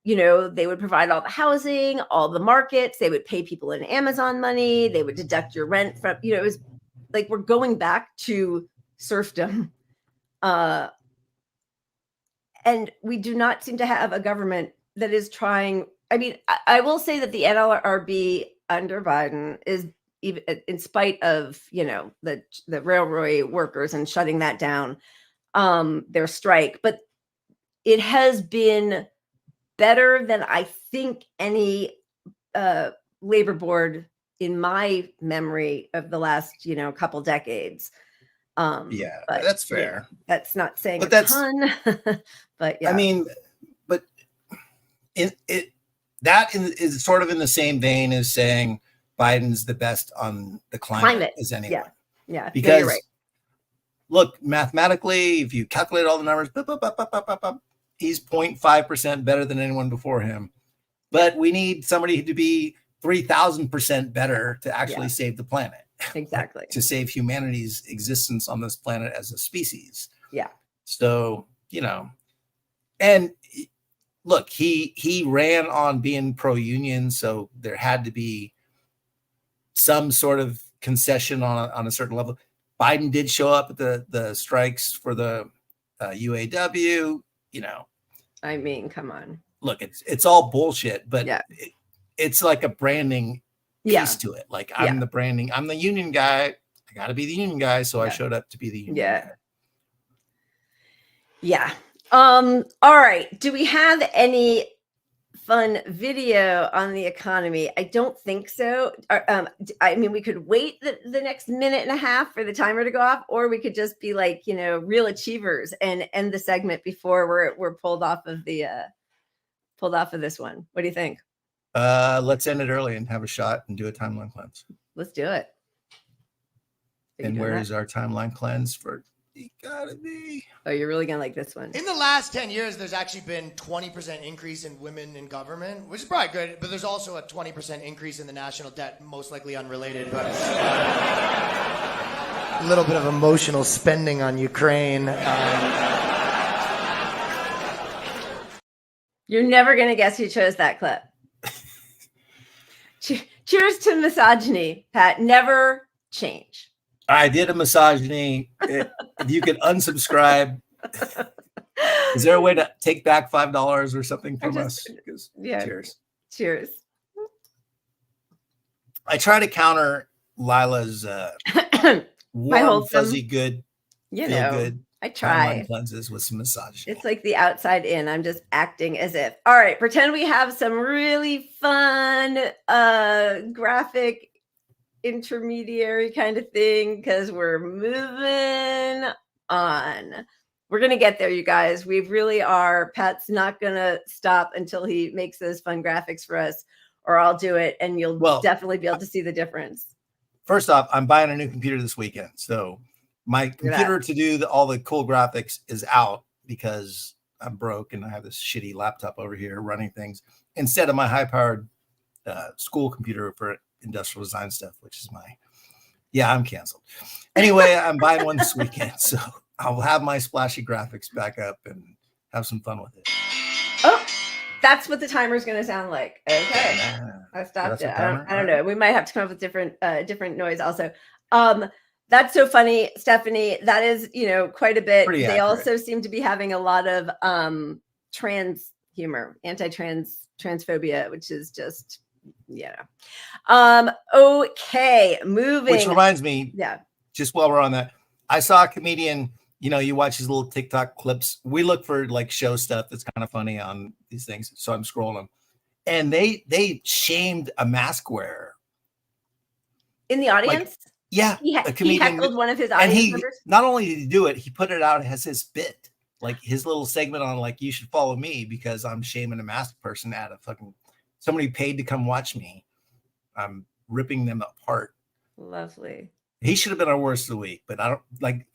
they would provide all the housing, all the markets, they would pay people in Amazon money, they would deduct your rent from, it was like, we're going back to serfdom. And we do not seem to have a government that is trying. I mean, I will say that the NLRB under Biden is, even in spite of, the railroad workers and shutting that down, their strike, but it has been better than I think any labor board in my memory of the last, couple decades. But that's fair. That's not saying but a ton, but yeah. I mean, but that is sort of in the same vein as saying Biden's the best on the climate as anyone. Yeah. Because you're right. Look, mathematically, if you calculate all the numbers, he's 0.5% better than anyone before him. But we need somebody to be 3,000% better to actually save the planet. Exactly. To save humanity's existence on this planet as a species. Yeah. So, and look, he ran on being pro-union, so there had to be some sort of concession on a certain level. Biden did show up at the strikes for the UAW. I mean, come on. Look, it's all bullshit, but it's like a branding piece to it. Like, I'm the branding, I'm the union guy. I got to be the union guy, so I showed up to be the union guy. Yeah. All right. Do we have any fun video on the economy? I don't think so. I mean, we could wait the next minute and a half for the timer to go off, or we could just be like, real achievers and end the segment before we're pulled off of this one. What do you think? Let's end it early and have a shot and do a timeline cleanse. Let's do it. And where is our timeline cleanse for? You gotta be. Oh, you're really gonna like this one. In the last 10 years, there's actually been 20% increase in women in government, which is probably good, but there's also a 20% increase in the national debt, most likely unrelated, but a little bit of emotional spending on Ukraine. You're never gonna guess who chose that clip. Cheers to misogyny, Pat. Never change. I did a misogyny. If you could unsubscribe Is there a way to take back $5 or something from us? Yeah. Cheers. Cheers. I try to counter Lila's warm, wholesome, fuzzy, good, You feel know, good I timeline try. cleanses with some massage. It's like the outside in. I'm just acting as if. All right, pretend we have some really fun graphic intermediary kind of thing because we're moving on. We're going to get there, you guys. We really are. Pat's not going to stop until he makes those fun graphics for us, or I'll do it, and you'll definitely be able to see the difference. First off, I'm buying a new computer this weekend. So my computer to do all the cool graphics is out because I'm broke and I have this shitty laptop over here running things instead of my high-powered school computer for industrial design stuff, which is I'm canceled. Anyway, I'm buying one this weekend. So I'll have my splashy graphics back up and have some fun with it. Oh, that's what the timer is going to sound like. Okay. I stopped it. I don't know. We might have to come up with different noise also. That's so funny, Stephanie. That is, quite a bit. Pretty they accurate. Also seem to be having a lot of trans humor, transphobia, which is just, okay, moving. Which reminds me, yeah, just while we're on that, I saw a comedian, you watch his little TikTok clips. We look for like show stuff that's kind of funny on these things. So I'm scrolling them. And they shamed a mask wearer. In the audience? A comedian. He heckled one of his audience members? Not only did he do it, he put it out as his bit. Like his little segment on like, you should follow me because I'm shaming a masked person at a fucking, somebody paid to come watch me. I'm ripping them apart. Lovely. He should have been our worst of the week, but I don't like,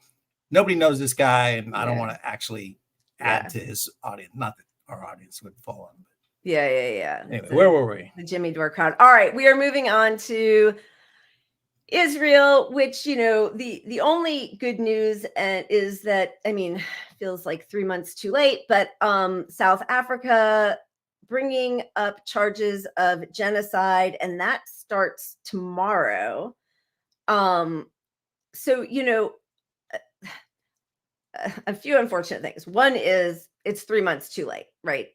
nobody knows this guy and I don't want to actually add to his audience. Not that our audience would follow him. Yeah. Anyway, where were we? The Jimmy Dore crowd. All right, we are moving on to Israel, which, the only good news is that, feels like 3 months too late, but South Africa bringing up charges of genocide, and that starts tomorrow. So, a few unfortunate things. One is it's 3 months too late, right?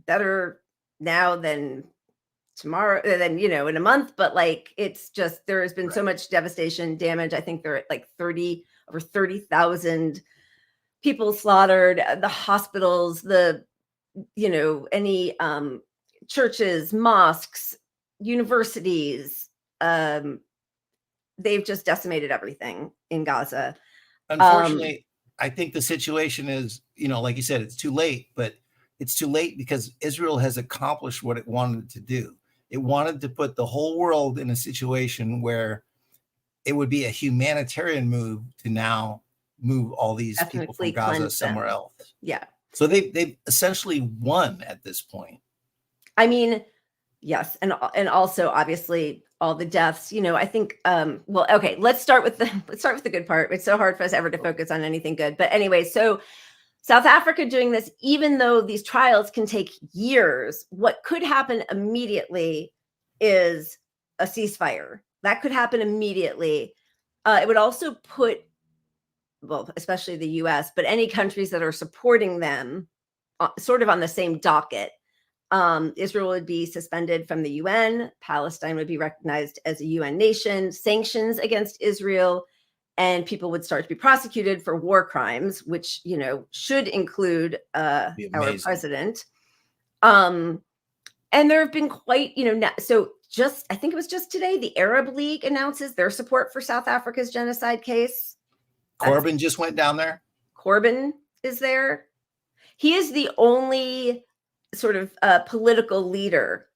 Better now than tomorrow, than, in a month, but like, it's just, there has been so much devastation, damage. I think they're at like over 30,000 people slaughtered, the hospitals, any churches, mosques, universities, they've just decimated everything in Gaza. Unfortunately, I think the situation is, like you said, it's too late, but it's too late because Israel has accomplished what it wanted to do. It wanted to put the whole world in a situation where it would be a humanitarian move to now move all these people from Gaza somewhere else. Yeah. So they've essentially won at this point. Yes. And also obviously all the deaths, I think, okay, let's start with the good part. It's so hard for us ever to focus on anything good. But anyway, so South Africa doing this, even though these trials can take years, what could happen immediately is a ceasefire. That could happen immediately. It would also put, especially the US, but any countries that are supporting them sort of on the same docket. Israel would be suspended from the UN. Palestine would be recognized as a UN nation. Sanctions against Israel. And people would start to be prosecuted for war crimes, which, should include our president. And there have been quite, so I think it was just today, the Arab League announces their support for South Africa's genocide case. Corbyn just went down there. Corbyn is there. He is the only sort of political leader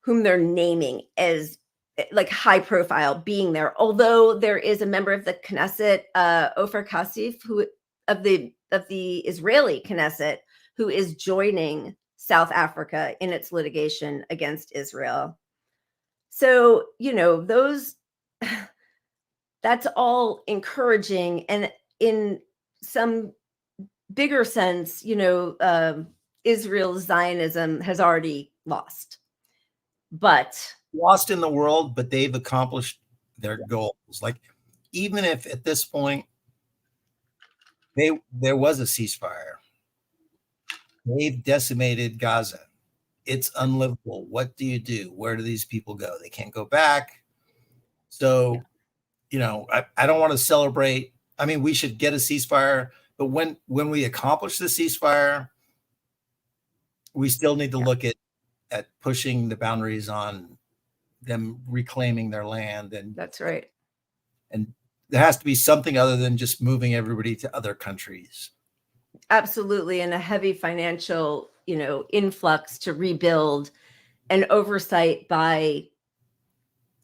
whom they're naming as like high profile being there, although there is a member of the Knesset, Ofer Kasif, who of the Israeli Knesset, who is joining South Africa in its litigation against Israel. So, that's all encouraging. And in some bigger sense, Israel's Zionism has already lost. But lost in the world, but they've accomplished their goals. Like, even if at this point there was a ceasefire. They've decimated Gaza. It's unlivable. What do you do? Where do these people go? They can't go back. So, I don't want to celebrate. I mean, we should get a ceasefire, but when we accomplish the ceasefire, we still need to look at pushing the boundaries on them reclaiming their land. And That's right. And there has to be something other than just moving everybody to other countries. Absolutely. And a heavy financial, influx to rebuild, and oversight by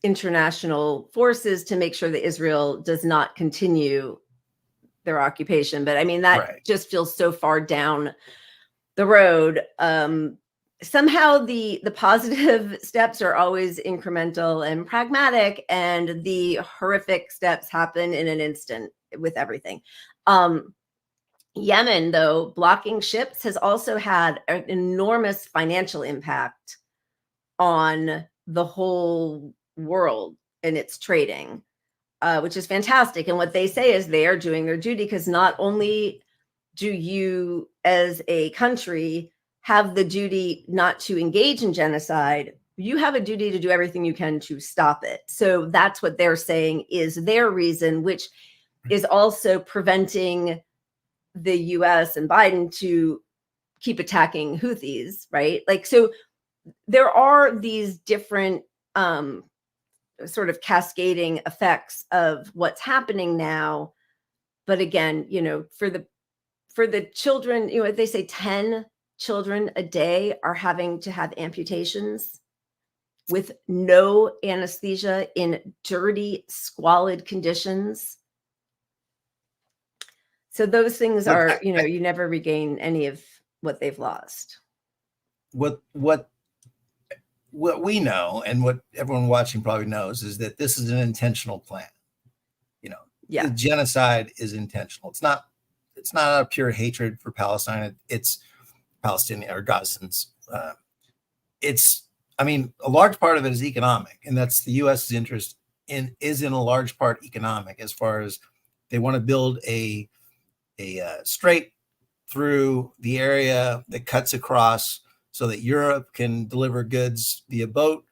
international forces to make sure that Israel does not continue their occupation. But I mean, that just feels so far down the road. Somehow the positive steps are always incremental and pragmatic, and the horrific steps happen in an instant with everything. Yemen, though, blocking ships has also had an enormous financial impact on the whole world and its trading, which is fantastic. And what they say is they are doing their duty, because not only do you as a country have the duty not to engage in genocide, you have a duty to do everything you can to stop it. So that's what they're saying is their reason, which is also preventing the US and Biden to keep attacking Houthis, right? Like, so there are these different sort of cascading effects of what's happening now. But again, for the children, they say 10 children a day are having to have amputations with no anesthesia in dirty, squalid conditions. So those things are, you never regain any of what they've lost. What we know, and what everyone watching probably knows, is that this is an intentional plan. The genocide is intentional. It's not a pure hatred for Palestine. It's Palestinian or Gazans. A large part of it is economic, and that's the U.S.'s interest is in a large part economic, as far as they want to build a strait through the area that cuts across so that Europe can deliver goods via boat,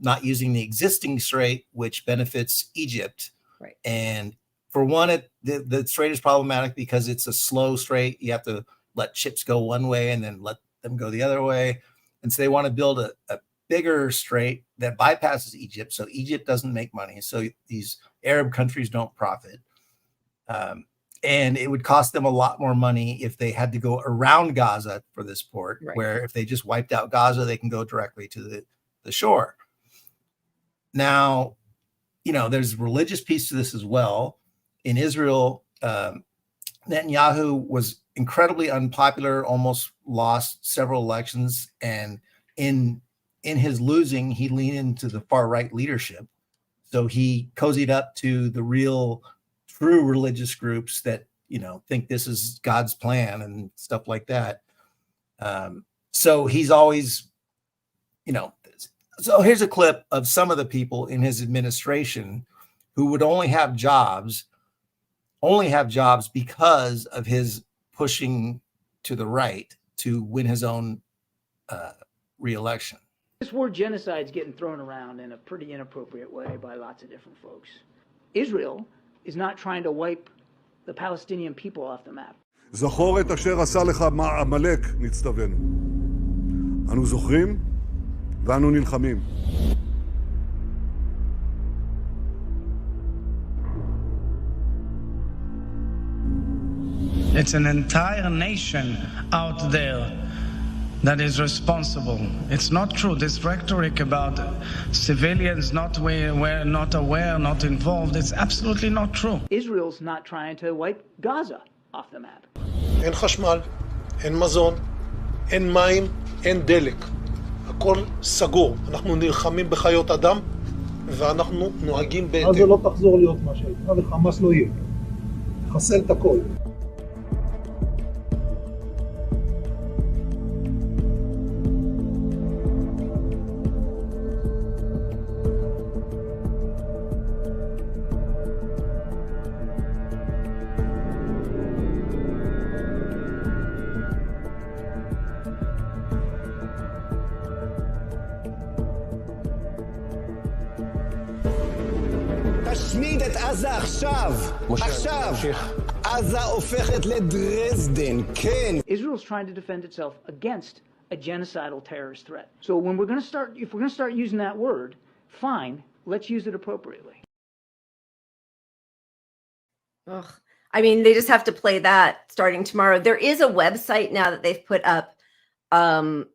not using the existing strait, which benefits Egypt. Right. And for one, the strait is problematic because it's a slow strait. You have to let ships go one way and then let them go the other way. And so they want to build a bigger strait that bypasses Egypt, so Egypt doesn't make money. So these Arab countries don't profit. And it would cost them a lot more money if they had to go around Gaza for this port, where if they just wiped out Gaza, they can go directly to the shore. Now, there's a religious piece to this as well. In Israel, Netanyahu was incredibly unpopular, almost lost several elections. And in his losing, he leaned into the far right leadership. So he cozied up to the real true religious groups that, think this is God's plan and stuff like that. So he's always, so here's a clip of some of the people in his administration who would only have jobs because of his pushing to the right to win his own re-election. This word genocide is getting thrown around in a pretty inappropriate way by lots of different folks. Israel is not trying to wipe the Palestinian people off the map. זכור את אשר עשה לך עמלק, נצטווינו. אנו זוכרים ואנו נלחמים. It's an entire nation out there that is responsible. It's not true. This rhetoric about civilians not aware, not involved, it's absolutely not true. Israel's not trying to wipe Gaza off the map. אין חשמל, אין מזון, אין מים, אין דלק. הכל סגור. אנחנו נלחמים בחיות אדם ואנחנו נוהגים בהתאם. עזה לא תחזור להיות מה שהייתה וחמאס לא יהיה. חסל את הכל. להשמיד את עזה עכשיו. עכשיו. עזה הופכת לדרזדן, כן. Israel's trying to defend itself against a genocidal terrorist threat. So when we're going to start, if we're going to start using that word, fine, let's use it appropriately. Ugh. I mean, they just have to play that starting tomorrow. There is a website now that they've put up, the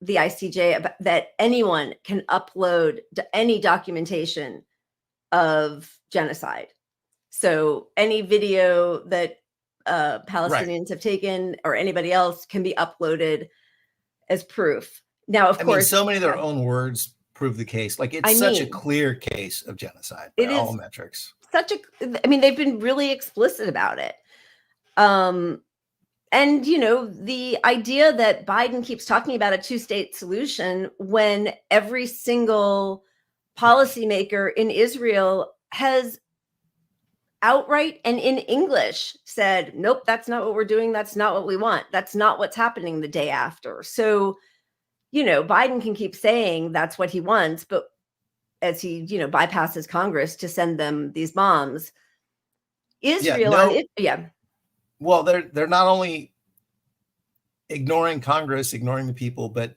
ICJ, that anyone can upload any documentation of genocide. So any video that Palestinians have taken or anybody else can be uploaded as proof. Now, of course, so many of their own words prove the case. Like it's such a clear case of genocide by all metrics. They've been really explicit about it. And, you know, the idea that Biden keeps talking about a two-state solution when every single policymaker in Israel has outright and in English said, nope, that's not what we're doing. That's not what we want. That's not what's happening the day after. So, you know, Biden can keep saying that's what he wants, but as he, you know, bypasses Congress to send them these bombs, Israel, well, they're not only ignoring Congress, ignoring the people, but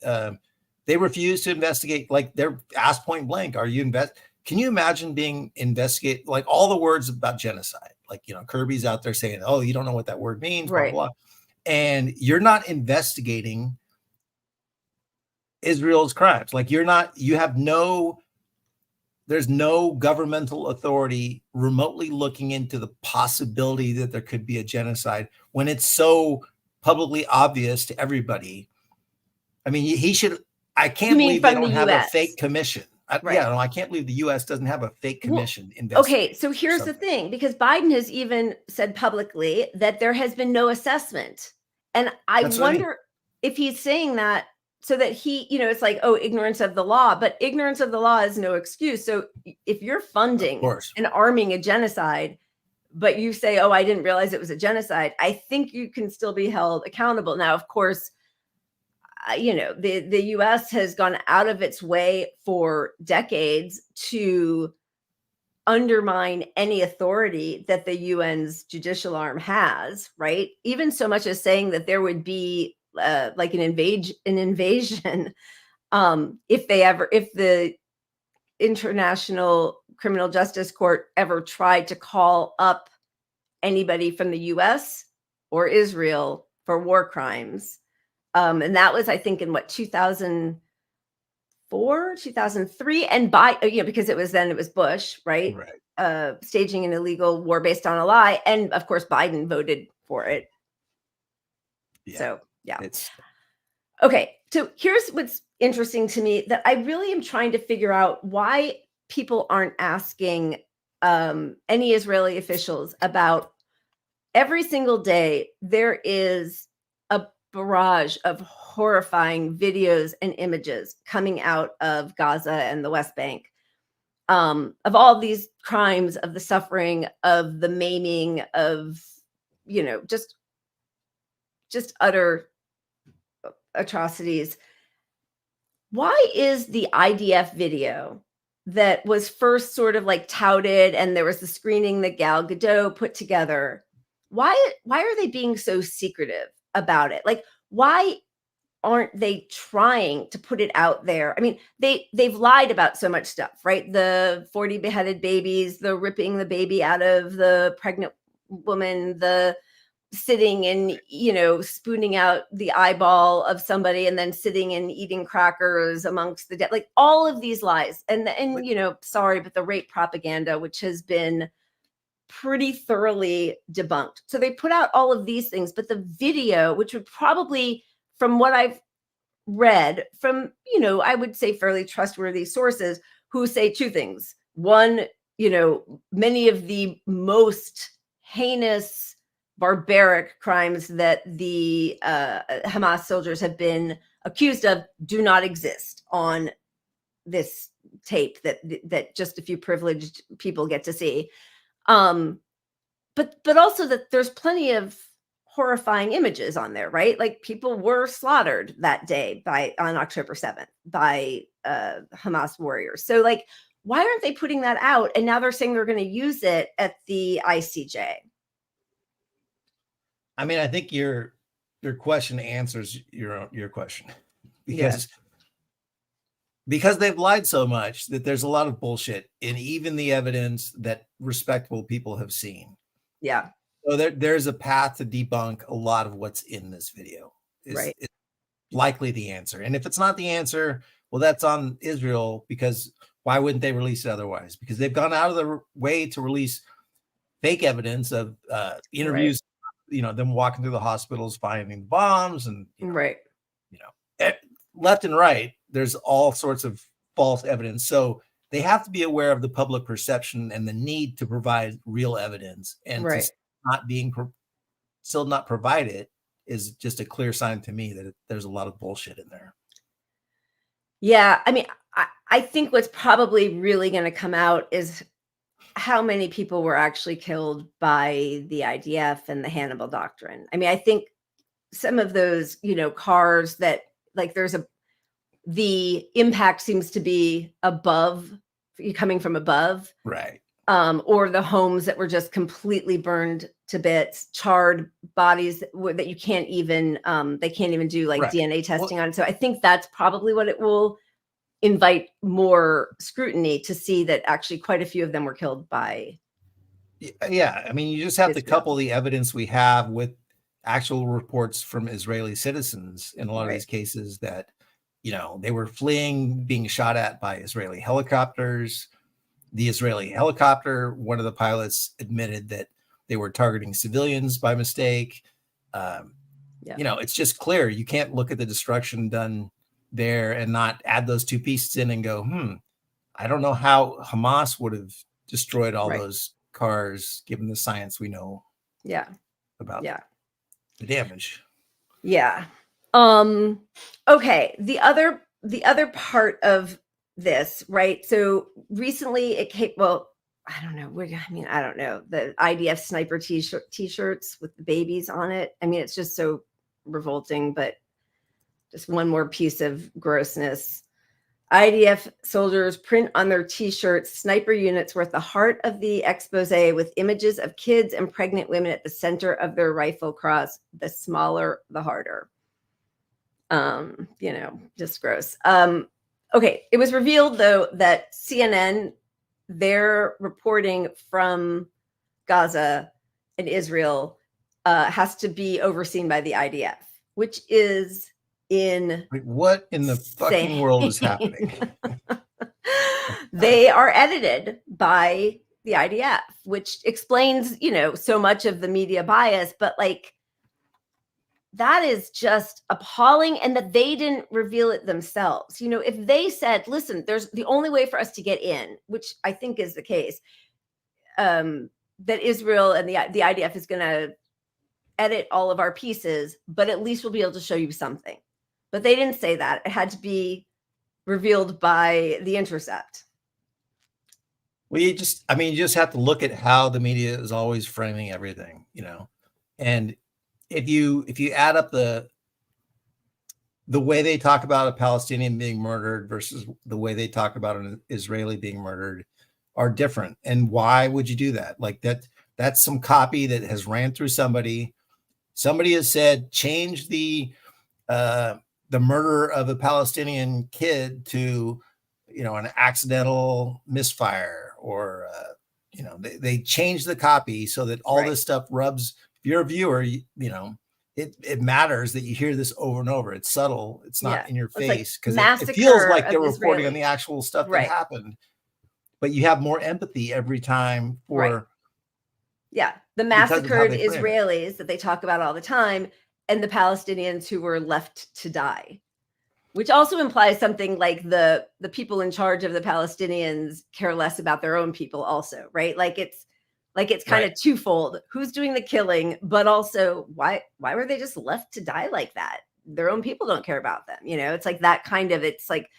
they refuse to investigate. Like they're asked point blank, "Are you Can you imagine being investigated? Like all the words about genocide, like, you know, Kirby's out there saying, "Oh, you don't know what that word means," right? Blah, blah, and you're not investigating Israel's crimes. Like there's no governmental authority remotely looking into the possibility that there could be a genocide when it's so publicly obvious to everybody. I mean, I can't believe they don't have a fake commission. I can't believe the U.S. doesn't have a fake commission. Okay, so here's the thing, because Biden has even said publicly that there has been no assessment. And I wonder if he's saying that so that he, you know, it's like, oh, ignorance of the law, but ignorance of the law is no excuse. So if you're funding and arming a genocide, but you say, oh, I didn't realize it was a genocide, I think you can still be held accountable. Now, of course, you know, the U.S. has gone out of its way for decades to undermine any authority that the UN's judicial arm has, right? Even so much as saying that there would be like an invasion if the International Criminal Justice Court ever tried to call up anybody from the US or Israel for war crimes. And that was, I think, in 2004, 2003. And because it was Bush, right? Staging an illegal war based on a lie. And of course, Biden voted for it. Yeah. So, yeah. Okay. So here's what's interesting to me, that I really am trying to figure out why people aren't asking any Israeli officials about every single day. There is a barrage of horrifying videos and images coming out of Gaza and the West Bank, of all these crimes, of the suffering, of the maiming, of, you know, just utter atrocities. Why is the IDF video that was first sort of like touted, and there was the screening that Gal Gadot put together, why are they being so secretive about it? Like, why aren't they trying to put it out there? I mean, they've lied about so much stuff, right? The 40 beheaded babies, the ripping the baby out of the pregnant woman, the sitting and, you know, spooning out the eyeball of somebody and then sitting and eating crackers amongst the dead, like all of these lies. And you know, sorry, but the rape propaganda, which has been pretty thoroughly debunked. So they put out all of these things, but the video, which would probably, from what I've read from, you know, I would say fairly trustworthy sources, who say two things. One, you know, many of the most heinous, barbaric crimes that the Hamas soldiers have been accused of do not exist on this tape that just a few privileged people get to see. But also that there's plenty of horrifying images on there, right? Like people were slaughtered that day on October 7th by Hamas warriors. So like, why aren't they putting that out? And now they're saying they're going to use it at the ICJ. I mean, I think your question answers your question, because they've lied so much that there's a lot of bullshit in even the evidence that respectable people have seen. Yeah. So there's a path to debunk a lot of what's in this video. It's likely the answer. And if it's not the answer, well, that's on Israel, because why wouldn't they release it otherwise? Because they've gone out of their way to release fake evidence of interviews, them walking through the hospitals, finding bombs, and left and right, there's all sorts of false evidence. So they have to be aware of the public perception and the need to provide real evidence, and to still not provide it is just a clear sign to me that there's a lot of bullshit in there. Yeah. I mean, I think what's probably really going to come out is how many people were actually killed by the IDF and the Hannibal Doctrine. I mean, I think some of those, cars that, like, the impact seems to be coming from above. Right. Or the homes that were just completely burned to bits, charred bodies that you can't even, they can't even do DNA testing on. So I think that's probably what it will invite more scrutiny, to see that actually quite a few of them were killed by. Yeah. I mean, you just have to couple the evidence we have with actual reports from Israeli citizens in a lot of these cases that, they were fleeing, being shot at by Israeli helicopters. The Israeli helicopter, one of the pilots admitted that they were targeting civilians by mistake. It's just clear. You can't look at the destruction done there and not add those two pieces in and go, I don't know how Hamas would have destroyed all those cars, given the science we know about the damage. Yeah. Okay. The other part of this, right? So recently it came, I don't know. The IDF sniper t-shirts with the babies on it. I mean, it's just so revolting, but just one more piece of grossness. IDF soldiers print on their t-shirts, "Sniper units were at the heart of the expose," with images of kids and pregnant women at the center of their rifle cross. The smaller, the harder. Just gross. Okay. It was revealed, though, that CNN, their reporting from Gaza and Israel has to be overseen by the IDF, which is what in the fucking world is happening? They are edited by the IDF, which explains, so much of the media bias, but that is just appalling. And that they didn't reveal it themselves. If they said, listen, there's the only way for us to get in, which I think is the case, that Israel and the IDF is going to edit all of our pieces, but at least we'll be able to show you something. But they didn't say that. It had to be revealed by The Intercept. Well, you just have to look at how the media is always framing everything, and if you add up the way they talk about a Palestinian being murdered versus the way they talk about an Israeli being murdered are different. And why would you do that? That's some copy that has ran through somebody. Somebody has said, change the murder of a Palestinian kid to, an accidental misfire, or, they change the copy so that all this stuff rubs. If you're a viewer, it matters that you hear this over and over. It's subtle. It's not in your face, because it feels like they're reporting on the actual stuff that happened, but you have more empathy every time for. Yeah. The massacred Israelis that they talk about all the time, and the Palestinians who were left to die, which also implies something like the people in charge of the Palestinians care less about their own people also, right? It's kind of twofold. Who's doing the killing, but also why were they just left to die like that? Their own people don't care about them. It's like that kind of, it's like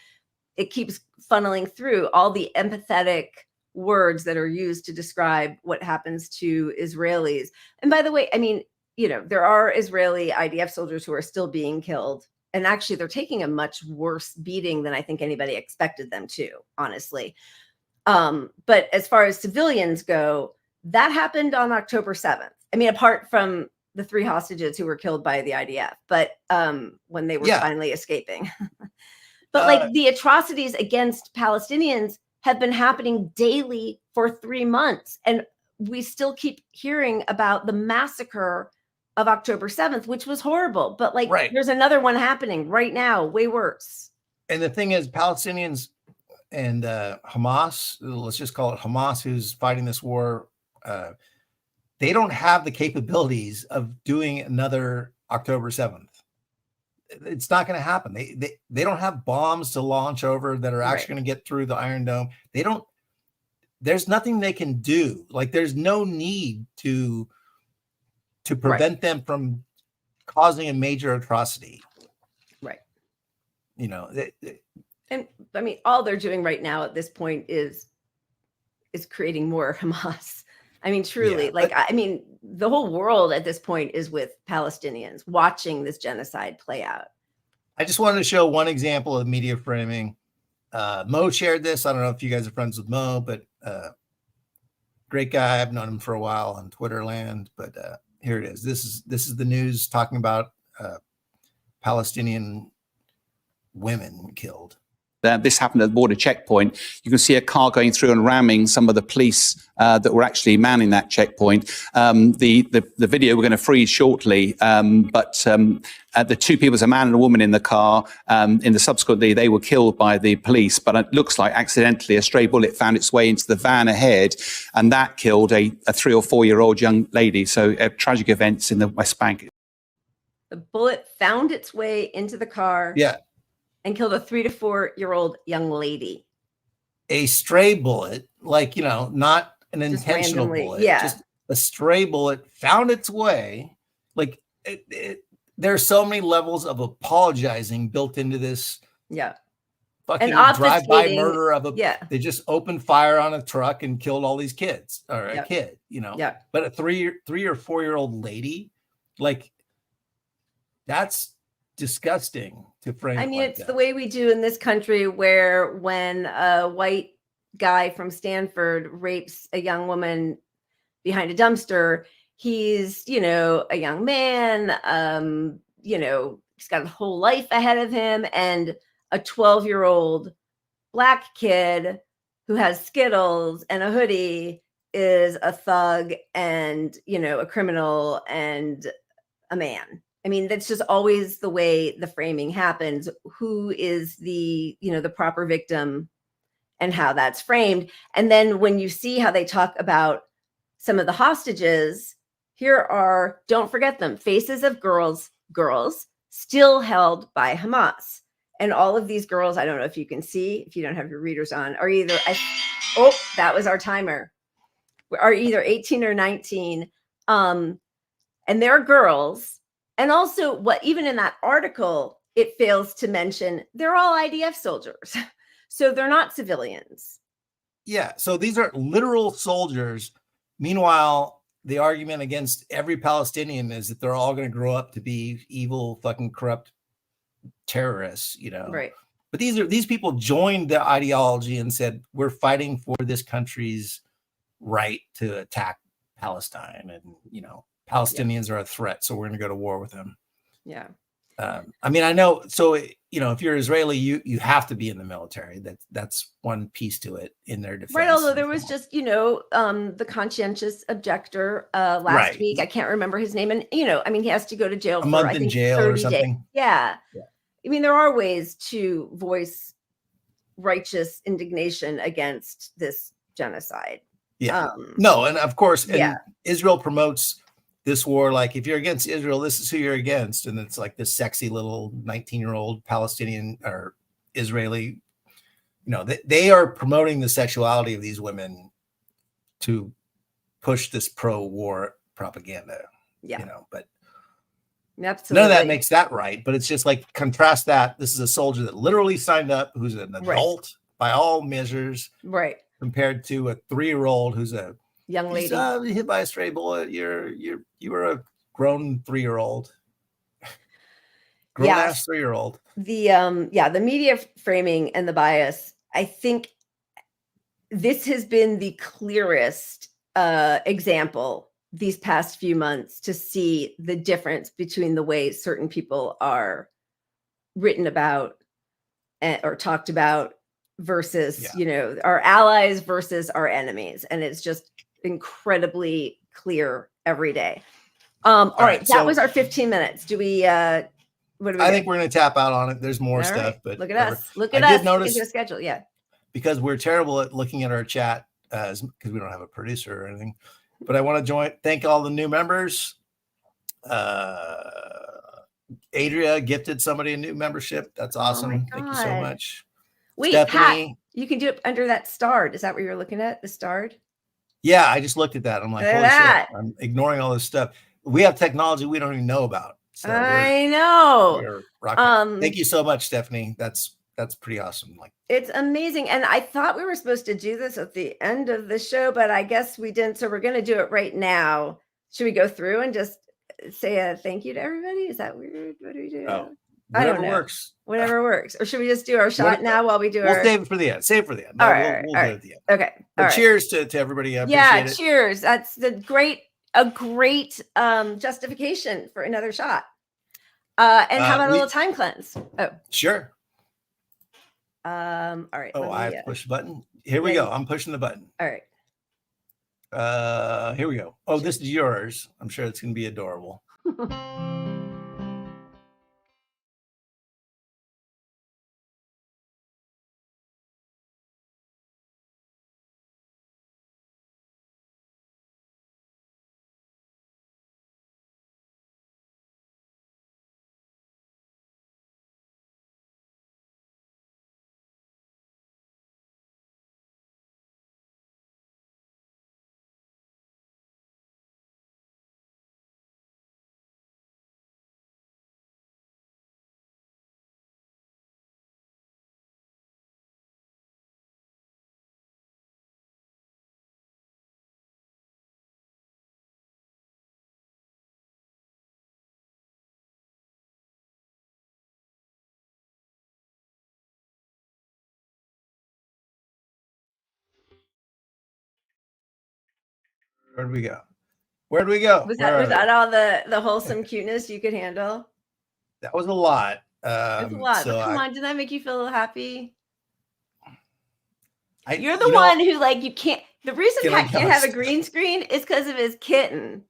it keeps funneling through all the empathetic words that are used to describe what happens to Israelis. And by the way, I mean, there are Israeli IDF soldiers who are still being killed. And actually, they're taking a much worse beating than I think anybody expected them to, honestly. But as far as civilians go, that happened on October 7th. I mean, apart from the 3 hostages who were killed by the IDF, but when they were finally escaping. But like the atrocities against Palestinians have been happening daily for 3 months. And we still keep hearing about the massacre of October 7th, which was horrible. But like there's another one happening right now, way worse. And the thing is, Palestinians and Hamas, let's just call it Hamas, who's fighting this war, they don't have the capabilities of doing another October 7th. It's not going to happen. They don't have bombs to launch over that are actually going to get through the Iron Dome. They don't. There's nothing they can do. Like there's no need to prevent them from causing a major atrocity. Right. You know. And I mean, all they're doing right now at this point is creating more Hamas. I mean, truly, I mean, the whole world at this point is with Palestinians watching this genocide play out. I just wanted to show one example of media framing. Mo shared this. I don't know if you guys are friends with Mo, but great guy. I've known him for a while on Twitter land, but here it is. This is the news talking about Palestinian women killed. This happened at the border checkpoint. You can see a car going through and ramming some of the police that were actually manning that checkpoint. The video we're going to freeze shortly, but the 2 people, a man and a woman in the car, in the subsequently, they were killed by the police, but it looks like accidentally a stray bullet found its way into the van ahead, and that killed a 3 or 4-year-old young lady. So tragic events in the West Bank. The bullet found its way into the car. Yeah. And killed a 3 to 4-year-old young lady. A stray bullet, like, you know, not an intentional bullet. Yeah. Just a stray bullet found its way. Like, there are so many levels of apologizing built into this. Yeah. Fucking drive-by murder of they just opened fire on a truck and killed all these kids, or a kid, you know. Yeah. But a 3 or 4-year-old lady, like, that's disgusting to frame. I mean, like it's that. the way we do in this country, where when a white guy from Stanford rapes a young woman behind a dumpster, he's, you know, a young man, you know, he's got a whole life ahead of him, and a 12-year-old black kid who has Skittles and a hoodie is a thug and, you know, a criminal and a man. I mean, that's just always the way the framing happens. Who is the, you know, the proper victim and how that's framed. And then when you see how they talk about some of the hostages, here are, don't forget them, faces of girls still held by Hamas. And all of these girls, I don't know if you can see, if you don't have your readers on, are either, that was our timer, are either 18 or 19. And they're girls. And also, what even in that article, it fails to mention they're all IDF soldiers. So they're not civilians. Yeah. So these are literal soldiers. Meanwhile, the argument against every Palestinian is that they're all going to grow up to be evil, fucking corrupt terrorists, you know. Right. But these people joined the ideology and said, we're fighting for this country's right to attack Palestine, and, you know, Palestinians are a threat, so we're going to go to war with them. Yeah. I mean, I know. So, you know, if you're Israeli, you have to be in the military. That's one piece to it in their defense. Right. Although there was just, you know, the conscientious objector last week. I can't remember his name. And, you know, I mean, he has to go to jail for, month I think, in jail 30 or something. days. Yeah. I mean, there are ways to voice righteous indignation against this genocide. Yeah. No, and of course, Israel promotes this war, like, if you're against Israel, this is who you're against. And it's like this sexy little 19-year-old Palestinian or Israeli, you know, they are promoting the sexuality of these women to push this pro-war propaganda. Yeah. You know, but absolutely, none of that makes that right. But it's just like, contrast that. This is a soldier that literally signed up, who's an adult by all measures. Right. Compared to a 3-year-old who's a young lady hit by a stray bullet. You were a grown 3-year-old, ass 3-year-old. The media framing and the bias, I think this has been the clearest example these past few months to see the difference between the way certain people are written about or talked about versus, our allies versus our enemies. And it's just incredibly clear every day. All right. That was our 15 minutes. Do we, what do we I think we're going to tap out on it. There's more All stuff, right. but look at us. Look at I us. did notice Into a schedule. Yeah. Because we're terrible at looking at our chat because we don't have a producer or anything. But I want to thank all the new members. Adria gifted somebody a new membership. That's awesome. Thank you so much. Wait, Stephanie, Pat, you can do it under that starred. Is that what you're looking at? The starred? Yeah, I just looked at that. I'm like, holy shit, I'm ignoring all this stuff. We have technology we don't even know about. So I know. we're rocking. Thank you so much, Stephanie. That's pretty awesome. Like, it's amazing. And I thought we were supposed to do this at the end of the show, but I guess we didn't. So we're going to do it right now. Should we go through and just say a thank you to everybody? Is that weird? What do we do? Oh, I don't know. works. Whatever works. Or should we just do our shot now while we do our... We'll save it for the end. Save it for the end. All right. We'll do it at the end. Okay. But cheers to everybody. I appreciate it. Cheers. That's a great justification for another shot. And how about a little time cleanse? Oh, sure. All right. Oh, I have to push the button. Here we go. I'm pushing the button. All right. Here we go. Oh, this is yours. I'm sure it's going to be adorable. Where'd we go? Where'd we go? Was that all the wholesome cuteness you could handle? That was a lot. That's a lot. So But come on, did that make you feel happy? You're the you know, one who you can't. The reason Pat can't have a honest? green screen is because of his kitten.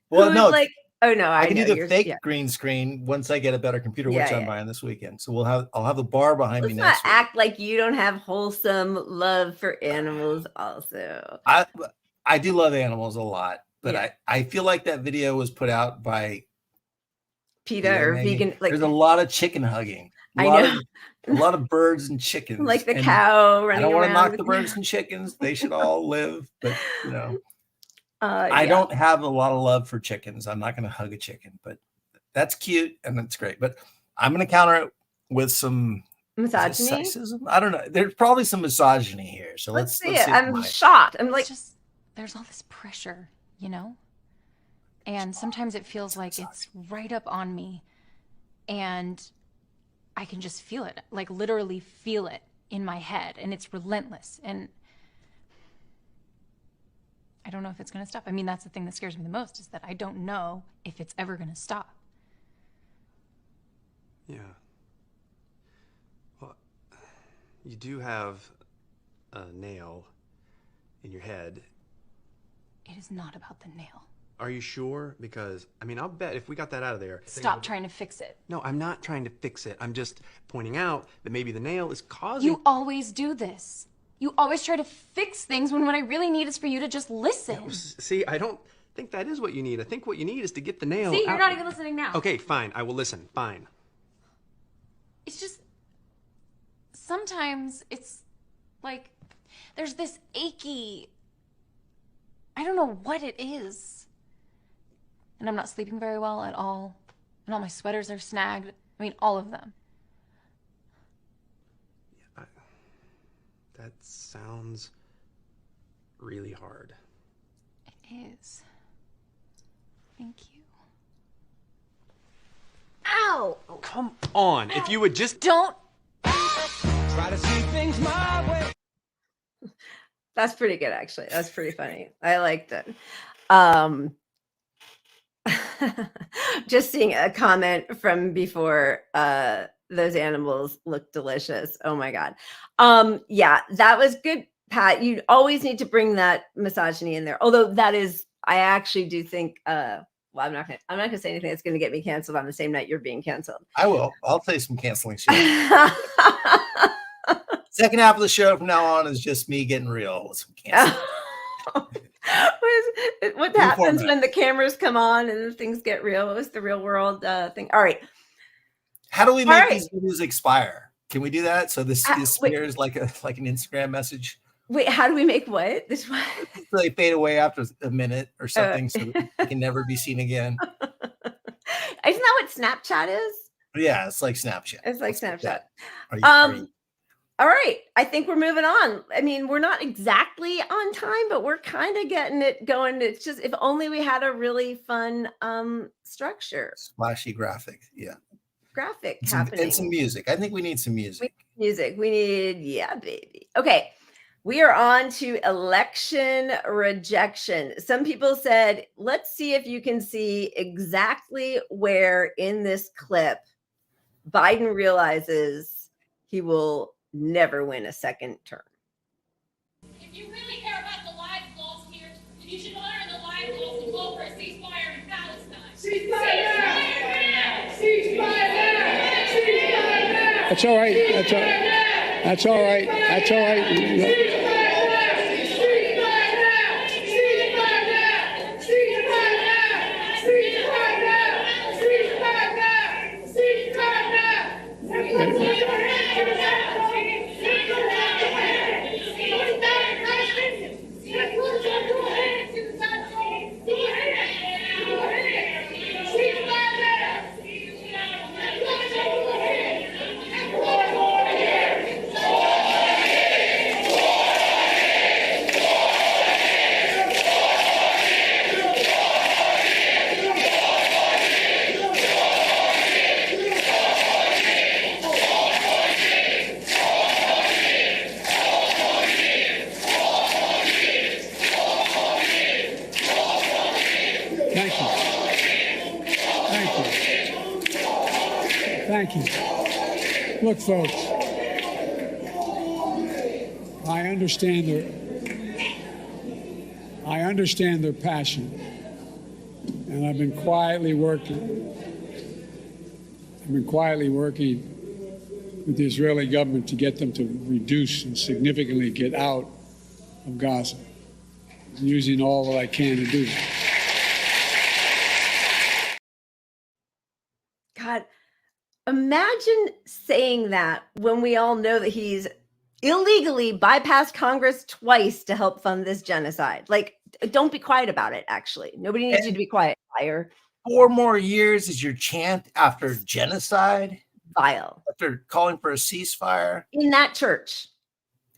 Well, who's no. Oh no, I can know, do the you're- fake yeah. green screen once I get a better computer, Yeah, which I'm yeah. buying this weekend. So I'll have the bar behind Let's me not next week. act like you don't have wholesome love for animals. Also, I do love animals a lot, but Yeah. I feel like that video was put out by PETA or vegan. There's a lot of chicken hugging. I know. A lot of birds and chickens. Like the and cow I running don't want to around knock with the you. birds and chickens. They should all live, but I yeah. don't have a lot of love for chickens. I'm not going to hug a chicken, but that's cute and that's great. But I'm going to counter it with some Misogyny? sexism. I don't know. There's probably some misogyny here. So Let's see let's it. see I'm mine. shocked. I'm like, just there's all this pressure, you know? And sometimes it feels like it's right up on me and I can just feel it, like literally feel it in my head, and it's relentless. And I don't know if it's going to stop. I mean, that's the thing that scares me the most, is that I don't know if it's ever going to stop. Yeah. Well, you do have a nail in your head. It is not about the nail. Are you sure? Because, I mean, I'll bet if we got that out of there... Stop trying to fix it. No, I'm not trying to fix it. I'm just pointing out that maybe the nail is causing... You always do this. You always try to fix things when what I really need is for you to just listen. See, I don't think that is what you need. I think what you need is to get the nail See, you're out. not even listening now. Okay, fine. I will listen. Fine. It's just... Sometimes it's like there's this achy... I don't know what it is. And I'm not sleeping very well at all. And all my sweaters are snagged. I mean, all of them. That sounds really hard. It is. Thank you. Ow! Oh, come on. If you would just... Don't... Try to see things my way. That's pretty good, actually. That's pretty funny. I liked it. Um, just seeing a comment from before, those animals look delicious. Oh my God. Yeah, that was good, Pat. You always need to bring that misogyny in there. Although that is, I actually do think, well, I'm not gonna say anything that's gonna get me canceled on the same night you're being canceled. I will. I'll say some canceling shit. Second half of the show from now on is just me getting real with some canceling. What happens when the cameras come on and things get real? It's the real world thing. All right. How do we make these videos expire? Can we do that? So this wait. appears like an Instagram message. Wait, how do we make what? This one? So they fade away after a minute or something, so they can never be seen again. Isn't that what Snapchat is? Yeah, it's like Snapchat. It's like Snapchat. Are you all right. I think we're moving on. I mean, we're not exactly on time, but we're kind of getting it going. It's just, if only we had a really fun structure. Splashy graphic. Yeah. Graphic and happening. And some music. I think we need some music. We need, yeah, baby. Okay. We are on to election rejection. Some people said, let's see if you can see exactly where in this clip Biden realizes he will never win a second term. If you really care about the lives lost here, then you should honor the lives lost and call for a ceasefire in Palestine. Ceasefire now! Ceasefire now! Ceasefire now! That's all right. That's all right. That's all right. That's all right. Thank you. Look, folks, I understand their passion, and I've been quietly working with the Israeli government to get them to reduce and significantly get out of Gaza, using all that I can to do that. God, imagine saying that when we all know that he's illegally bypassed Congress twice to help fund this genocide. Like, don't be quiet about it, actually. Nobody needs you to be quiet, liar. 4 more years is your chant after genocide? Vile. After calling for a ceasefire? In that church.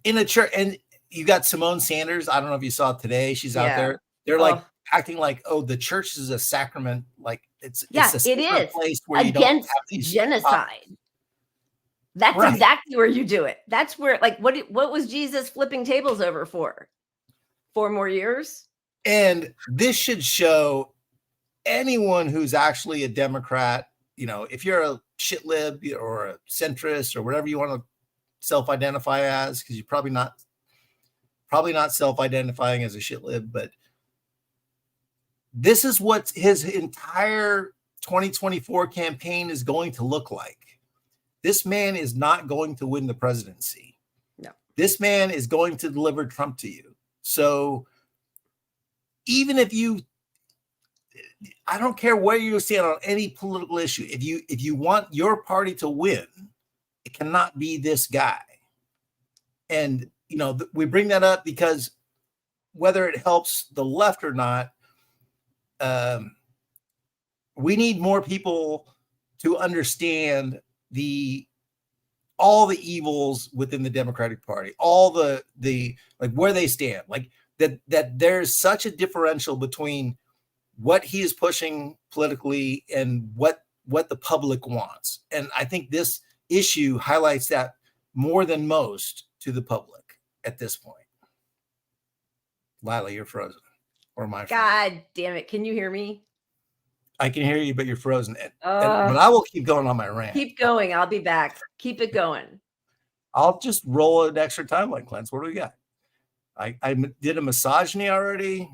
In a church. And you got Simone Sanders. I don't know if you saw it today. She's out there. They're like acting like, oh, the church is a sacrament. Like, it's a place where you don't have these genocide. That's exactly where you do it. That's where, like, what was Jesus flipping tables over for? 4 more years? And this should show anyone who's actually a Democrat, you know, if you're a shit lib or a centrist or whatever you want to self-identify as, because you're probably not self-identifying as a shit lib, but this is what his entire 2024 campaign is going to look like. This man is not going to win the presidency. No. This man is going to deliver Trump to you. So even if I don't care where you stand on any political issue, if you want your party to win, it cannot be this guy. And, you know, we bring that up because whether it helps the left or not, we need more people to understand all the evils within the Democratic Party, all the like where they stand, like that there's such a differential between what he is pushing politically and what the public wants. And I think this issue highlights that more than most to the public at this point. Lila, you're frozen. Or my God damn it. Can you hear me? I can hear you, but you're frozen. But I will keep going on my rant. Keep going. I'll be back. Keep it going. I'll just roll an extra timeline cleanse. What do we got? I did a misogyny already.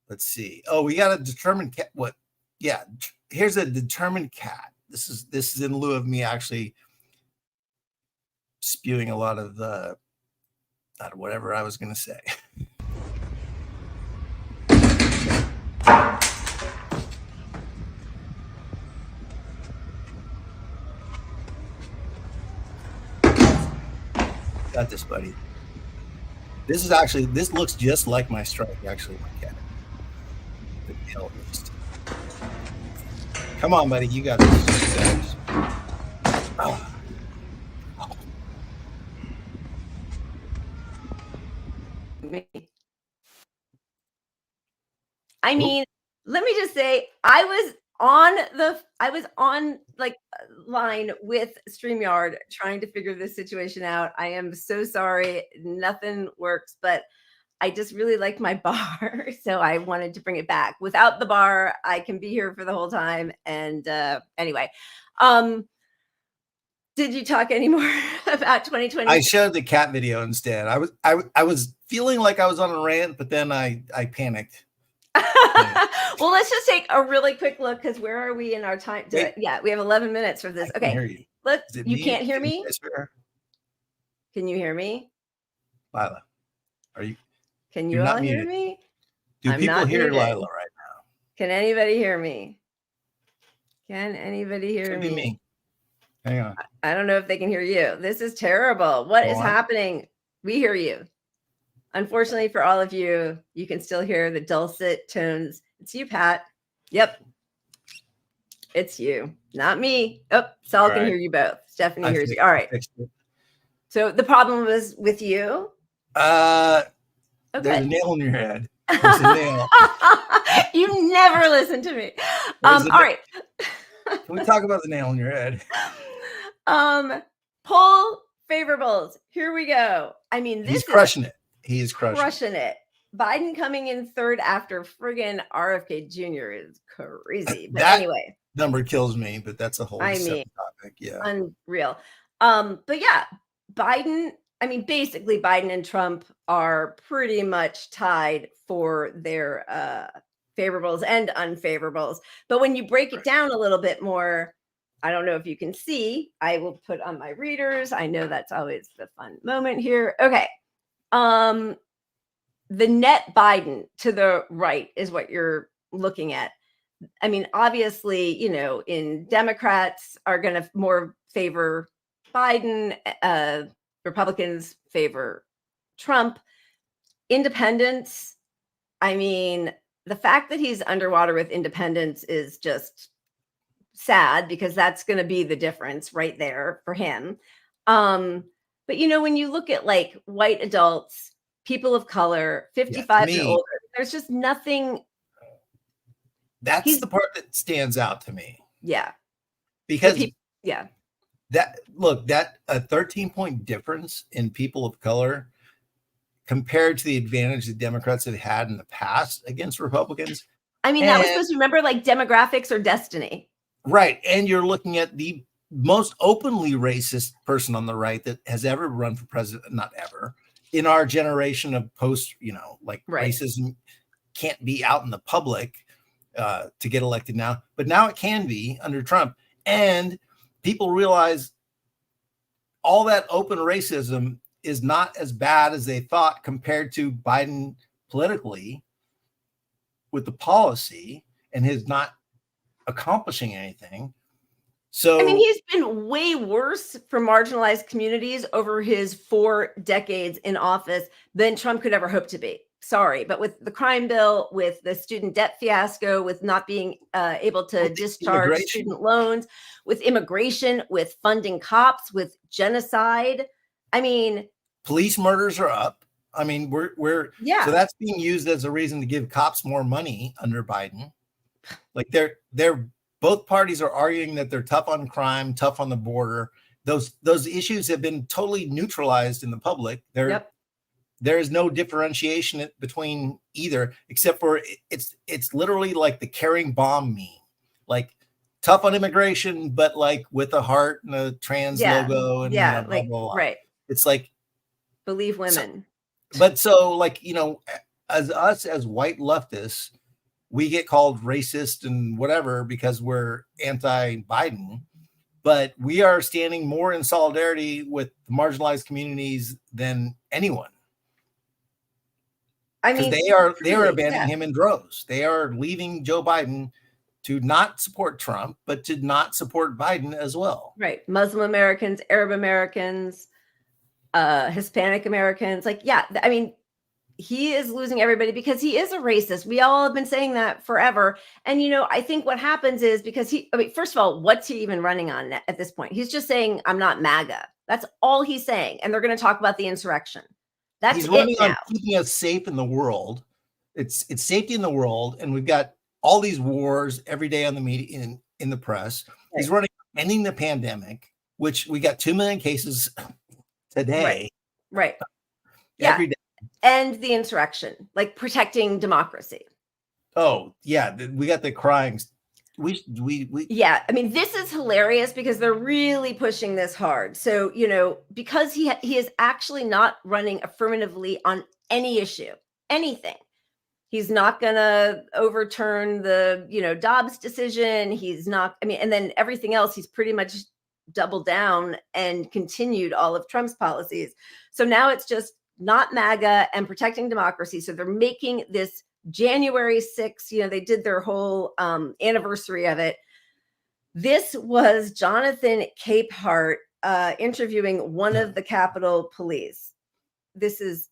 Let's see. Oh, we got a determined cat. What? Yeah. Here's a determined cat. This is in lieu of me actually spewing a lot of whatever I was going to say. Got this, buddy. This looks just like my strike, actually, my cat. The tail at least. Come on, buddy, you got this. Oh. I mean, let me just say, I was on like line with StreamYard trying to figure this situation out. I am so sorry. Nothing works, but I just really like my bar. So I wanted to bring it back. Without the bar, I can be here for the whole time. And anyway, did you talk anymore about 2020? I showed the cat video instead. I was feeling like I was on a rant, but then I panicked. Well, let's just take a really quick look because where are we in our time? Yeah, we have 11 minutes for this. Okay, you can't hear me? Can you hear me? Lila, are you? Can you all hear me? Do people hear Lila right now? Can anybody hear me? Can anybody hear me? Me. Hang on. I don't know if they can hear you. This is terrible. What is happening? We hear you. Unfortunately for all of you, you can still hear the dulcet tones. It's you, Pat. Yep. It's you, not me. Oh, Saul can hear you both. Stephanie hears you. All right. So the problem was with you? There's a nail in your head. There's a nail. You never listen to me. All right. Can we talk about the nail in your head? Poll favorables. Here we go. I mean, he's crushing it. He is crushing it. Biden coming in third after friggin' RFK Jr. is crazy. But anyway, number kills me, but that's a whole separate topic. Yeah. Unreal. But yeah, Biden, I mean, basically Biden and Trump are pretty much tied for their favorables and unfavorables. But when you break it down a little bit more, I don't know if you can see, I will put on my readers. I know that's always the fun moment here. Okay. The net Biden to the right is what you're looking at. I mean, obviously, you know, in Democrats are going to more favor Biden, Republicans favor Trump. Independents, I mean, the fact that he's underwater with independents is just sad because that's going to be the difference right there for him. But, you know, when you look at like white adults, people of color, 55 and older, there's just nothing. That's the part that stands out to me. Yeah. Because that a 13-point difference in people of color compared to the advantage the Democrats have had in the past against Republicans. I mean, that was supposed to remember like demographics or destiny. Right. And you're looking at the most openly racist person on the right that has ever run for president, not ever, in our generation of post, you know, like racism can't be out in the public to get elected now, but now it can be under Trump. And people realize all that open racism is not as bad as they thought compared to Biden politically with the policy and his not accomplishing anything. So I mean, he's been way worse for marginalized communities over his 4 decades in office than Trump could ever hope to be. Sorry, but with the crime bill, with the student debt fiasco, with not being able to discharge student loans, with immigration, with funding cops, with genocide. I mean, police murders are up. I mean, we're so that's being used as a reason to give cops more money under Biden. Like they're both parties are arguing that they're tough on crime, tough on the border. Those issues have been totally neutralized in the public. there is no differentiation between either, except for it's literally like the carrying bomb meme, like tough on immigration, but like with a heart and a trans logo and yeah, blah, like, blah, blah. right. It's like Believe women. So like, as us as white leftists, we get called racist and whatever because we're anti-Biden, but we are standing more in solidarity with the marginalized communities than anyone. I mean, they are abandoning him in droves. They are leaving Joe Biden to not support Trump, but to not support Biden as well. Right. Muslim Americans, Arab Americans, Hispanic Americans. Like, yeah, I mean, he is losing everybody because he is a racist. We all have been saying that forever. And, I think what happens is because first of all, what's he even running on at this point? He's just saying, I'm not MAGA. That's all he's saying. And they're going to talk about the insurrection. That's he's running on keeping us safe in the world. It's safety in the world. And we've got all these wars every day on the media in the press. Right. He's running ending the pandemic, which we got 2 million cases today. Right. Every day. And the insurrection, like protecting democracy. Oh, yeah. We got the crying. Yeah. I mean, this is hilarious because they're really pushing this hard. So, because he is actually not running affirmatively on any issue, anything. He's not going to overturn the, Dobbs decision. He's not, and then everything else, he's pretty much doubled down and continued all of Trump's policies. So now it's just not MAGA and protecting democracy. So they're making this January 6th, they did their whole anniversary of it. This was Jonathan Capehart interviewing one of the Capitol Police. This is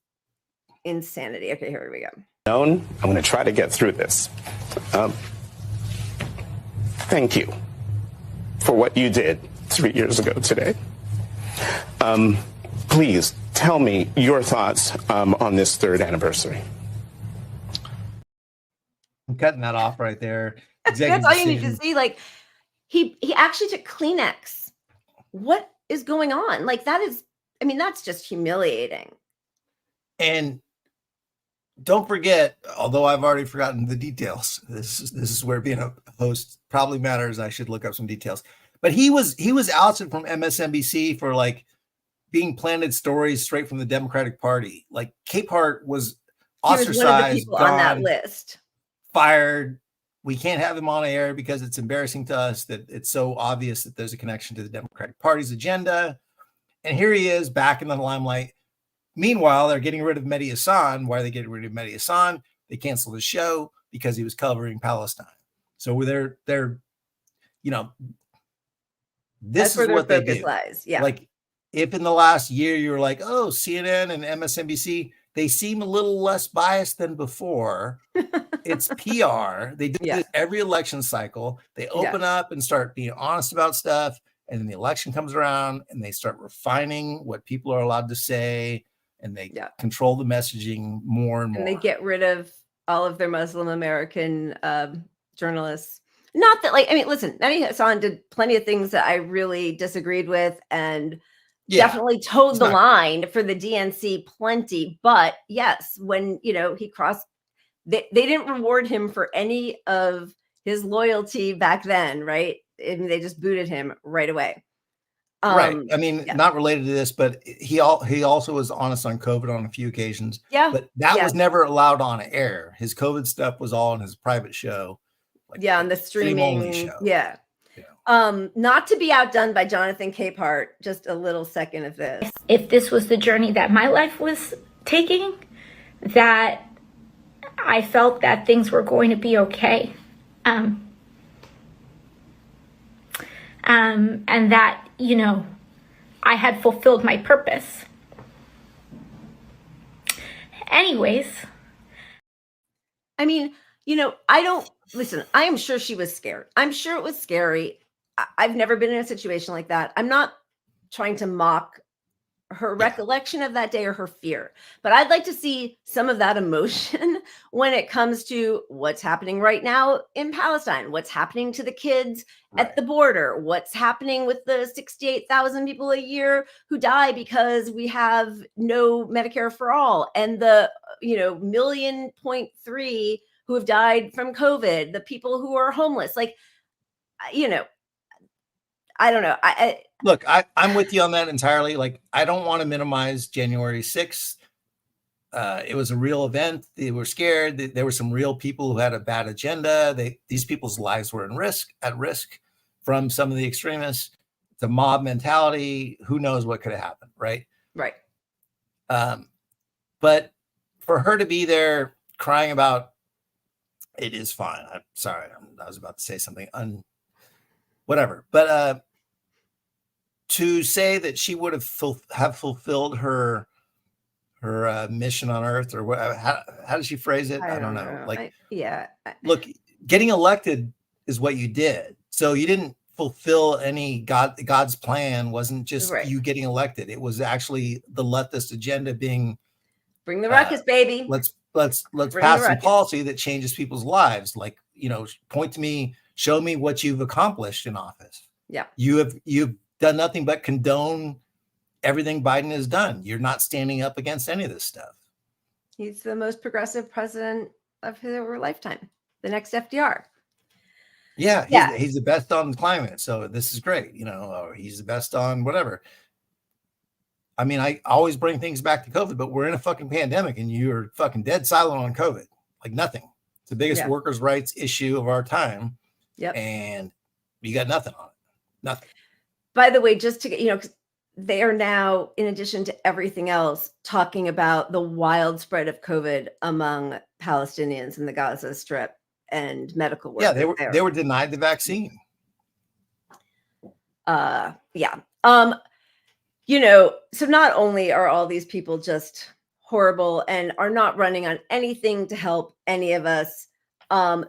insanity. Okay, here we go. I'm going to try to get through this. Thank you for what you did 3 years ago today. Please tell me your thoughts on this third anniversary. I'm cutting that off right there. That's all you need to see. Like he actually took Kleenex. What is going on? Like that's just humiliating. And don't forget, although I've already forgotten the details, this is where being a host probably matters. I should look up some details. But he was ousted from MSNBC for like being planted stories straight from the Democratic Party. Like Capehart was ostracized, he was one of the people on that list. Fired. We can't have him on air because it's embarrassing to us that it's so obvious that there's a connection to the Democratic Party's agenda. And here he is back in the limelight. Meanwhile, they're getting rid of Mehdi Hassan. Why are they getting rid of Mehdi Hassan? They canceled his show because he was covering Palestine. So they're this is what they do. Lies. Yeah. Like if in the last year you were like, oh, CNN and MSNBC, they seem a little less biased than before. It's PR. They do this every election cycle. They open up and start being honest about stuff. And then the election comes around and they start refining what people are allowed to say. And they control the messaging more and more. And they get rid of all of their Muslim American journalists. Not that listen, Mehdi Hassan did plenty of things that I really disagreed with and definitely towed the line for the DNC plenty. But yes, when, he crossed, they didn't reward him for any of his loyalty back then, right? And they just booted him right away. Right. Not related to this, but he also was honest on COVID on a few occasions. Yeah. But that was never allowed on air. His COVID stuff was all in his private show. On the streaming show. Yeah. Not to be outdone by Jonathan Capehart, just a little second of this. If this was the journey that my life was taking, that I felt that things were going to be okay. And that, I had fulfilled my purpose. Anyways. I am sure she was scared. I'm sure it was scary. I've never been in a situation like that. I'm not trying to mock recollection of that day or her fear. But I'd like to see some of that emotion when it comes to what's happening right now in Palestine, what's happening to the kids at the border, what's happening with the 68,000 people a year who die because we have no Medicare for all, and the 1.3 million who have died from COVID, the people who are homeless. Like, I don't know. Look, I'm with you on that entirely. Like, I don't want to minimize January 6th. It was a real event. They were scared. There were some real people who had a bad agenda. These people's lives were at risk from some of the extremists. The mob mentality. Who knows what could have happened, right? Right. But for her to be there crying about, it is fine. I'm sorry. I was about to say something whatever. But to say that she would have fulfilled her mission on Earth, or how does she phrase it? I don't know. Like, look, getting elected is what you did. So you didn't fulfill any God's plan. Wasn't just you getting elected. It was actually the leftist agenda being bring the ruckus, baby. Let's pass some policy that changes people's lives. Like, point to me, show me what you've accomplished in office. Yeah. You've done nothing but condone everything Biden has done. You're not standing up against any of this stuff. He's the most progressive president of his lifetime. The next FDR. Yeah. He's the best on climate. So this is great. Or he's the best on whatever. I mean, I always bring things back to COVID, but we're in a fucking pandemic and you're fucking dead silent on COVID. Like nothing. It's the biggest workers' rights issue of our time. Yep. And you got nothing on it. Nothing. By the way, just to they are now, in addition to everything else, talking about the wild spread of COVID among Palestinians in the Gaza Strip and medical workers. Yeah, they were denied the vaccine. So not only are all these people just horrible and are not running on anything to help any of us,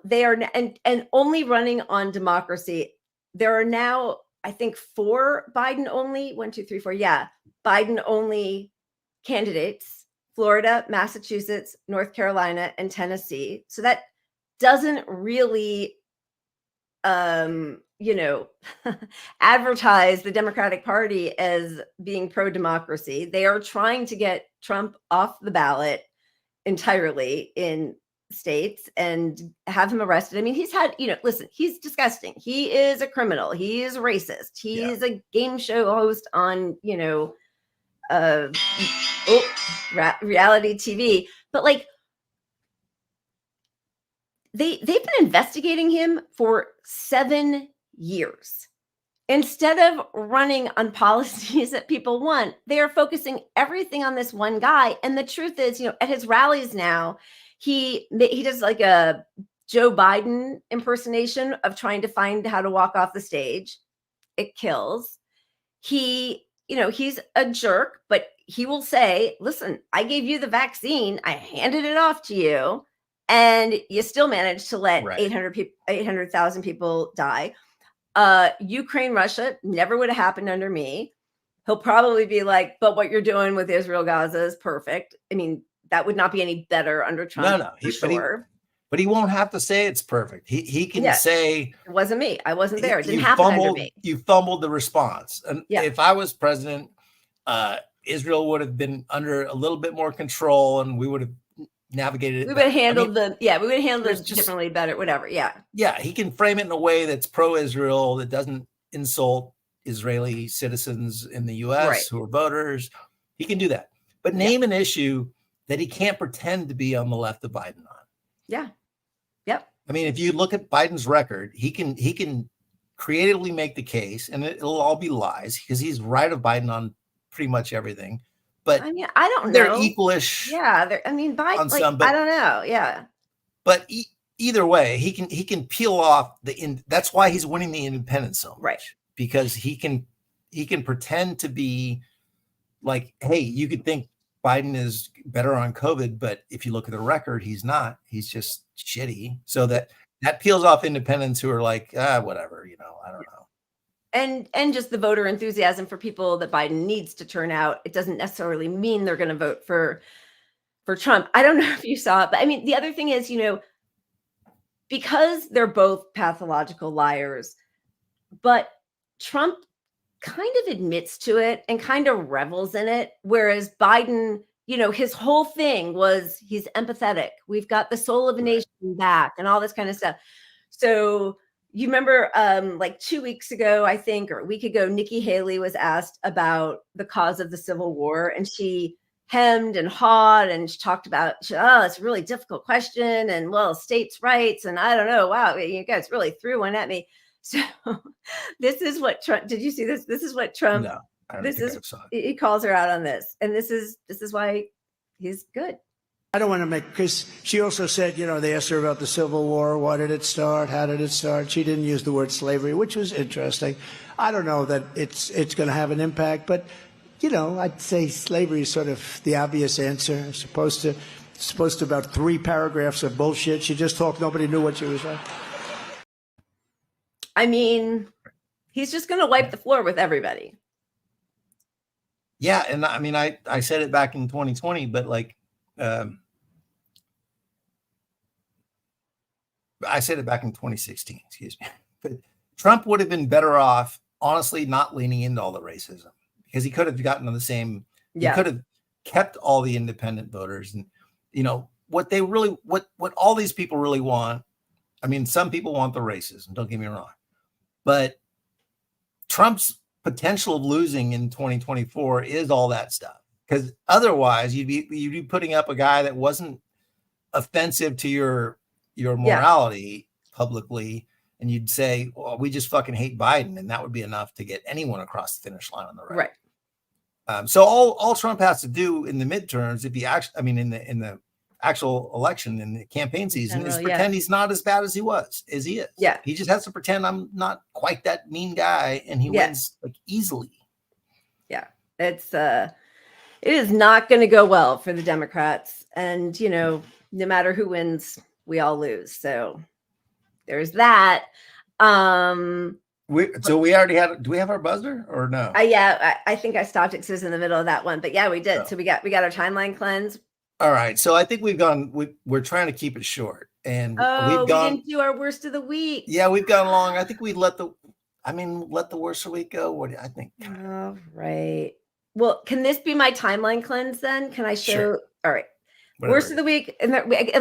they are and only running on democracy. There are now, I think, 4 Biden only, 1, 2, 3, 4. Yeah. Biden only candidates: Florida, Massachusetts, North Carolina, and Tennessee. So that doesn't really, advertise the Democratic Party as being pro-democracy. They are trying to get Trump off the ballot entirely in states and have him arrested. I mean, he's had, listen, he's disgusting. He is a criminal. He is racist. He is a game show host on, reality TV. But like, they've been investigating him for 7 years. Instead of running on policies that people want, they are focusing everything on this one guy. And the truth is, at his rallies now, he does like a Joe Biden impersonation of trying to find how to walk off the stage. It kills. He's a jerk, but he will say, listen, I gave you the vaccine. I handed it off to you. And you still managed to let 800,000 people die. Ukraine, Russia never would have happened under me. He'll probably be like, but what you're doing with Israel, Gaza is perfect. I mean, that would not be any better under Trump. No. But he won't have to say it's perfect. He can say, it wasn't me. I wasn't there. It didn't happen under me. You fumbled the response. And if I was president, Israel would have been under a little bit more control and we would have navigated it. We would have handled it differently, better, whatever. Yeah. Yeah. He can frame it in a way that's pro-Israel, that doesn't insult Israeli citizens in the US who are voters. He can do that. But name an issue that he can't pretend to be on the left of Biden on. Yeah. Yep. I mean, if you look at Biden's record, he can creatively make the case, and it'll all be lies because he's right of Biden on pretty much everything. But I mean, I don't know. They're equalish. Yeah. Biden, I don't know. Yeah. But either way, he can peel off that's why he's winning the independents so much. Right. Because he can pretend to be like, hey, you could think Biden is better on COVID, but if you look at the record, he's not. He's just shitty. So that peels off independents who are like, whatever, I don't know. and just the voter enthusiasm for people that Biden needs to turn out. It doesn't necessarily mean they're going to vote for Trump. I don't know if you saw it, but I mean, the other thing is, because they're both pathological liars, but Trump kind of admits to it and kind of revels in it, whereas Biden, his whole thing was he's empathetic. We've got the soul of a nation back and all this kind of stuff. So you remember like 2 weeks ago, I think, or a week ago, Nikki Haley was asked about the cause of the Civil War, and she hemmed and hawed, and she talked about, it's a really difficult question, and well, states' rights, and I don't know, wow, you guys really threw one at me. So this is what Trump, did you see this? This is what Trump, No, I don't think I saw it. He calls her out on this. And this is why he's good. I don't want to make, because she also said, they asked her about the Civil War. Why did it start? How did it start? She didn't use the word slavery, which was interesting. I don't know that it's going to have an impact, but, I'd say slavery is sort of the obvious answer. Supposed to about 3 paragraphs of bullshit. She just talked. Nobody knew what she was saying. I mean, he's just going to wipe the floor with everybody. Yeah. And I mean, I said it back in 2020, but like, I said it back in 2016, excuse me. But Trump would have been better off, honestly, not leaning into all the racism, because he could have gotten on the same, he could have kept all the independent voters. And, what they really, what all these people really want. I mean, some people want the racism, don't get me wrong, but Trump's potential of losing in 2024 is all that stuff. Because otherwise you'd be putting up a guy that wasn't offensive to your morality publicly, and you'd say, well, we just fucking hate Biden, and that would be enough to get anyone across the finish line on the right. So all Trump has to do in the midterms, if he actually, I mean, in the actual election, in the campaign season, is pretend he's not as bad as he is. Yeah. He just has to pretend I'm not quite that mean guy, and he wins like easily. Yeah. It is not going to go well for the Democrats. And, no matter who wins, we all lose. So there's that. So we already had, do we have our buzzer or no? I think I stopped it because it was in the middle of that one, but yeah, we did. Oh. So we got our timeline cleanse. All right. So I think we're trying to keep it short, and we didn't do our worst of the week. Yeah, we've gone long. I think we let the worst of the week go. What do I think? All right. Well, can this be my timeline cleanse then? Can I show? Sure. All right. Whatever. Worst of the week. And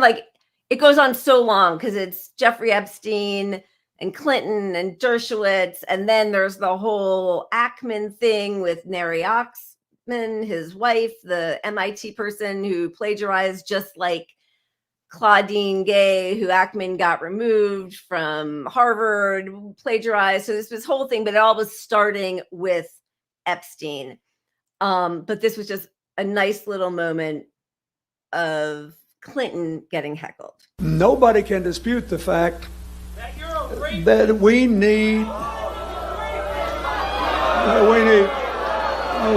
like, it goes on so long because it's Jeffrey Epstein and Clinton and Dershowitz. And then there's the whole Ackman thing with Neri Ackman, his wife, the MIT person who plagiarized, just like Claudine Gay, who Ackman got removed from Harvard, plagiarized. So this whole thing, but it all was starting with Epstein. But this was just a nice little moment of Clinton getting heckled. Nobody can dispute the fact that we need. Oh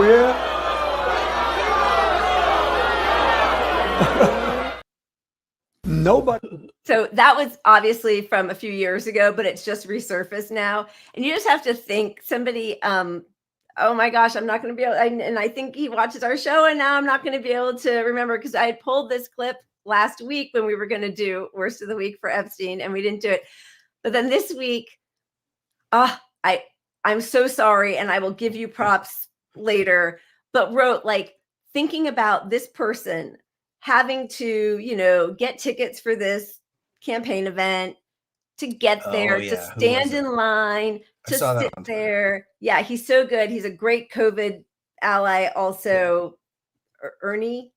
yeah. Nobody. So that was obviously from a few years ago, but it's just resurfaced now, and you just have to think somebody. Oh my gosh, I'm not going to be able, and I think he watches our show, and now I'm not going to be able to remember, because I had pulled this clip last week when we were going to do worst of the week for Epstein, and we didn't do it. But then this week, I'm so sorry, and I will give you props later, but wrote, like, thinking about this person having to, get tickets for this campaign event, to get there, to stand in line, to sit there. Yeah, he's so good. He's a great COVID ally. Also, Ernie.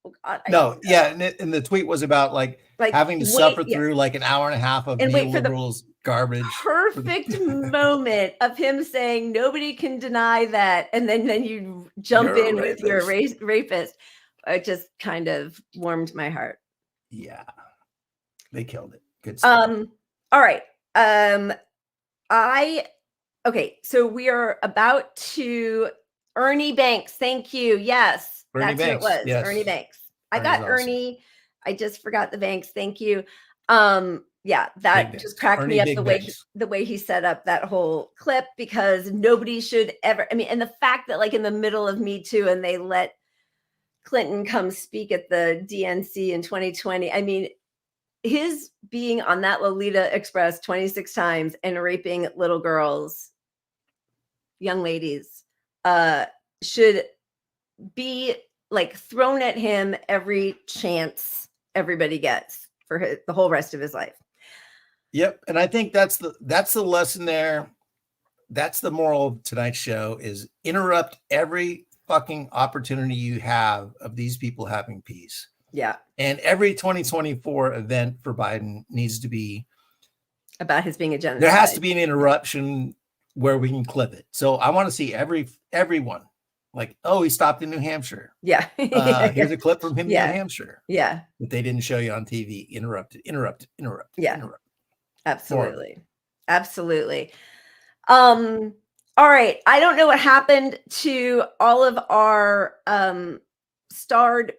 Oh God, and the tweet was about like having to suffer through like an hour and a half of neoliberals garbage. Perfect moment of him saying nobody can deny that, and then you jump in with your rapist. It just kind of warmed my heart. Yeah, they killed it. Good stuff. All right. Okay, so we are about to Ernie Banks. Thank you. Yes, Ernie that's Banks. Who it was. Yes. Ernie Banks. I Ernie's got awesome. Ernie. I just forgot the Banks. Thank you. Yeah, that Big just dicks. cracked Ernie me up Big the way Dicks. he set up that whole clip, because nobody should ever, I mean, and the fact that like in the middle of Me Too and they let Clinton come speak at the DNC in 2020. I mean, his being on that Lolita Express 26 times and raping little girls, young ladies, should be like thrown at him every chance everybody gets for the whole rest of his life. Yep. And I think that's the lesson there. That's the moral of tonight's show, is interrupt every fucking opportunity you have of these people having peace. Yeah. And every 2024 event for Biden needs to be about his being a genocide. There has to be an interruption where we can clip it. So I want to see everyone like, oh, he stopped in New Hampshire. Yeah. Here's a clip from him in New Hampshire. Yeah. That they didn't show you on TV. Interrupt. Yeah. Absolutely. Absolutely. All right. I don't know what happened to all of our starred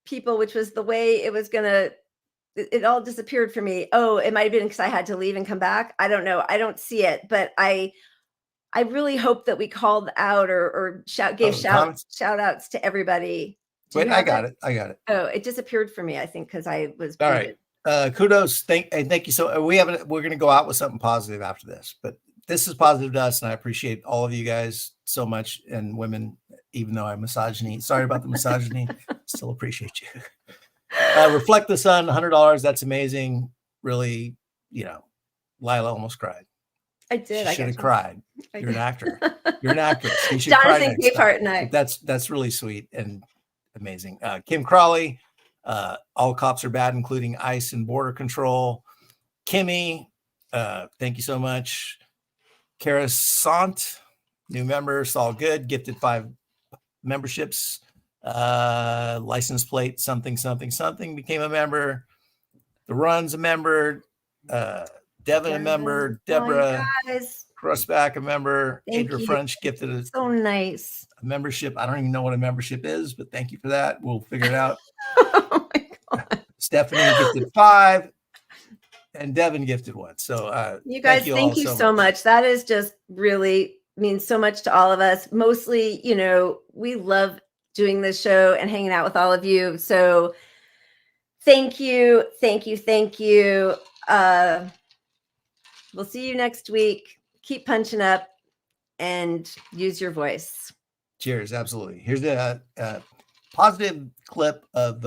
people, which was the way it was gonna, it all disappeared for me. Oh, it might have been because I had to leave and come back. I don't know. I don't see it, but I really hope that we called out or gave shout outs to everybody. Wait, I got it. Oh, it disappeared for me, I think, because I was all right. Kudos. Thank you. So we're going to go out with something positive after this, but this is positive to us, and I appreciate all of you guys so much, and women, even though I'm misogyny. Sorry about the misogyny. Still appreciate you. Reflect the Sun, $100. That's amazing. Really, Lila almost cried. I did. She should have cried. You're an actor. You're an actress. You should Jonathan cry Capehart and I. That's really sweet and amazing. Kim Crawley, All Cops Are Bad, including ICE and Border Control. Kimmy, thank you so much. Kara Sant, new member, Saul Good, gifted 5 memberships. License plate something became a member. The Run's a member. Devin a member. Deborah Crossback a member. Adria French gifted so nice a membership. I don't even know what a membership is, but thank you for that. We'll figure it out. Oh my God. Stephanie gifted 5 and Devin gifted 1. So you guys, thank you so much. That is just really means so much to all of us. Mostly, we love doing this show and hanging out with all of you. So thank you. We'll see you next week. Keep punching up and use your voice. Cheers. Absolutely. Here's a positive clip of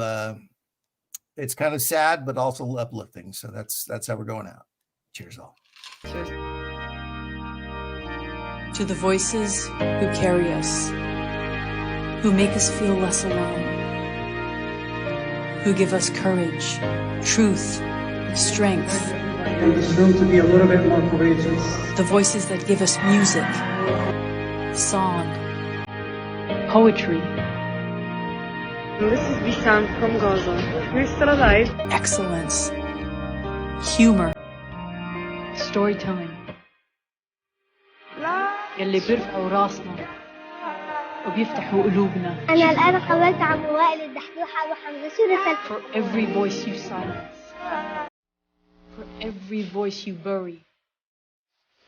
it's kind of sad, but also uplifting. So that's how we're going out. Cheers all. Cheers. To the voices who carry us, who make us feel less alone, who give us courage, truth, strength. In this room to be a little bit more courageous. The voices that give us music, song, poetry. This is Wissam from Gaza. We're still alive. Excellence, humor, storytelling. يلي بيرفعوا راسنا وبيفتحوا قلوبنا. أنا الآن قابلت عم وائل الدحدوحة وحمزة سورة. For every voice you silence, for every voice you bury,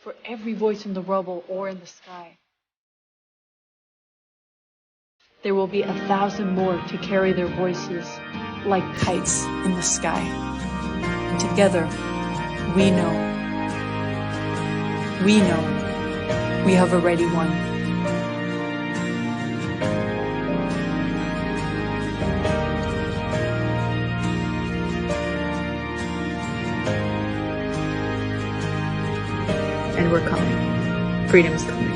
for every voice in the rubble or in the sky. There will be 1,000 more to carry their voices like kites in the sky. Together, we know we have already won. And we're coming. Freedom is coming.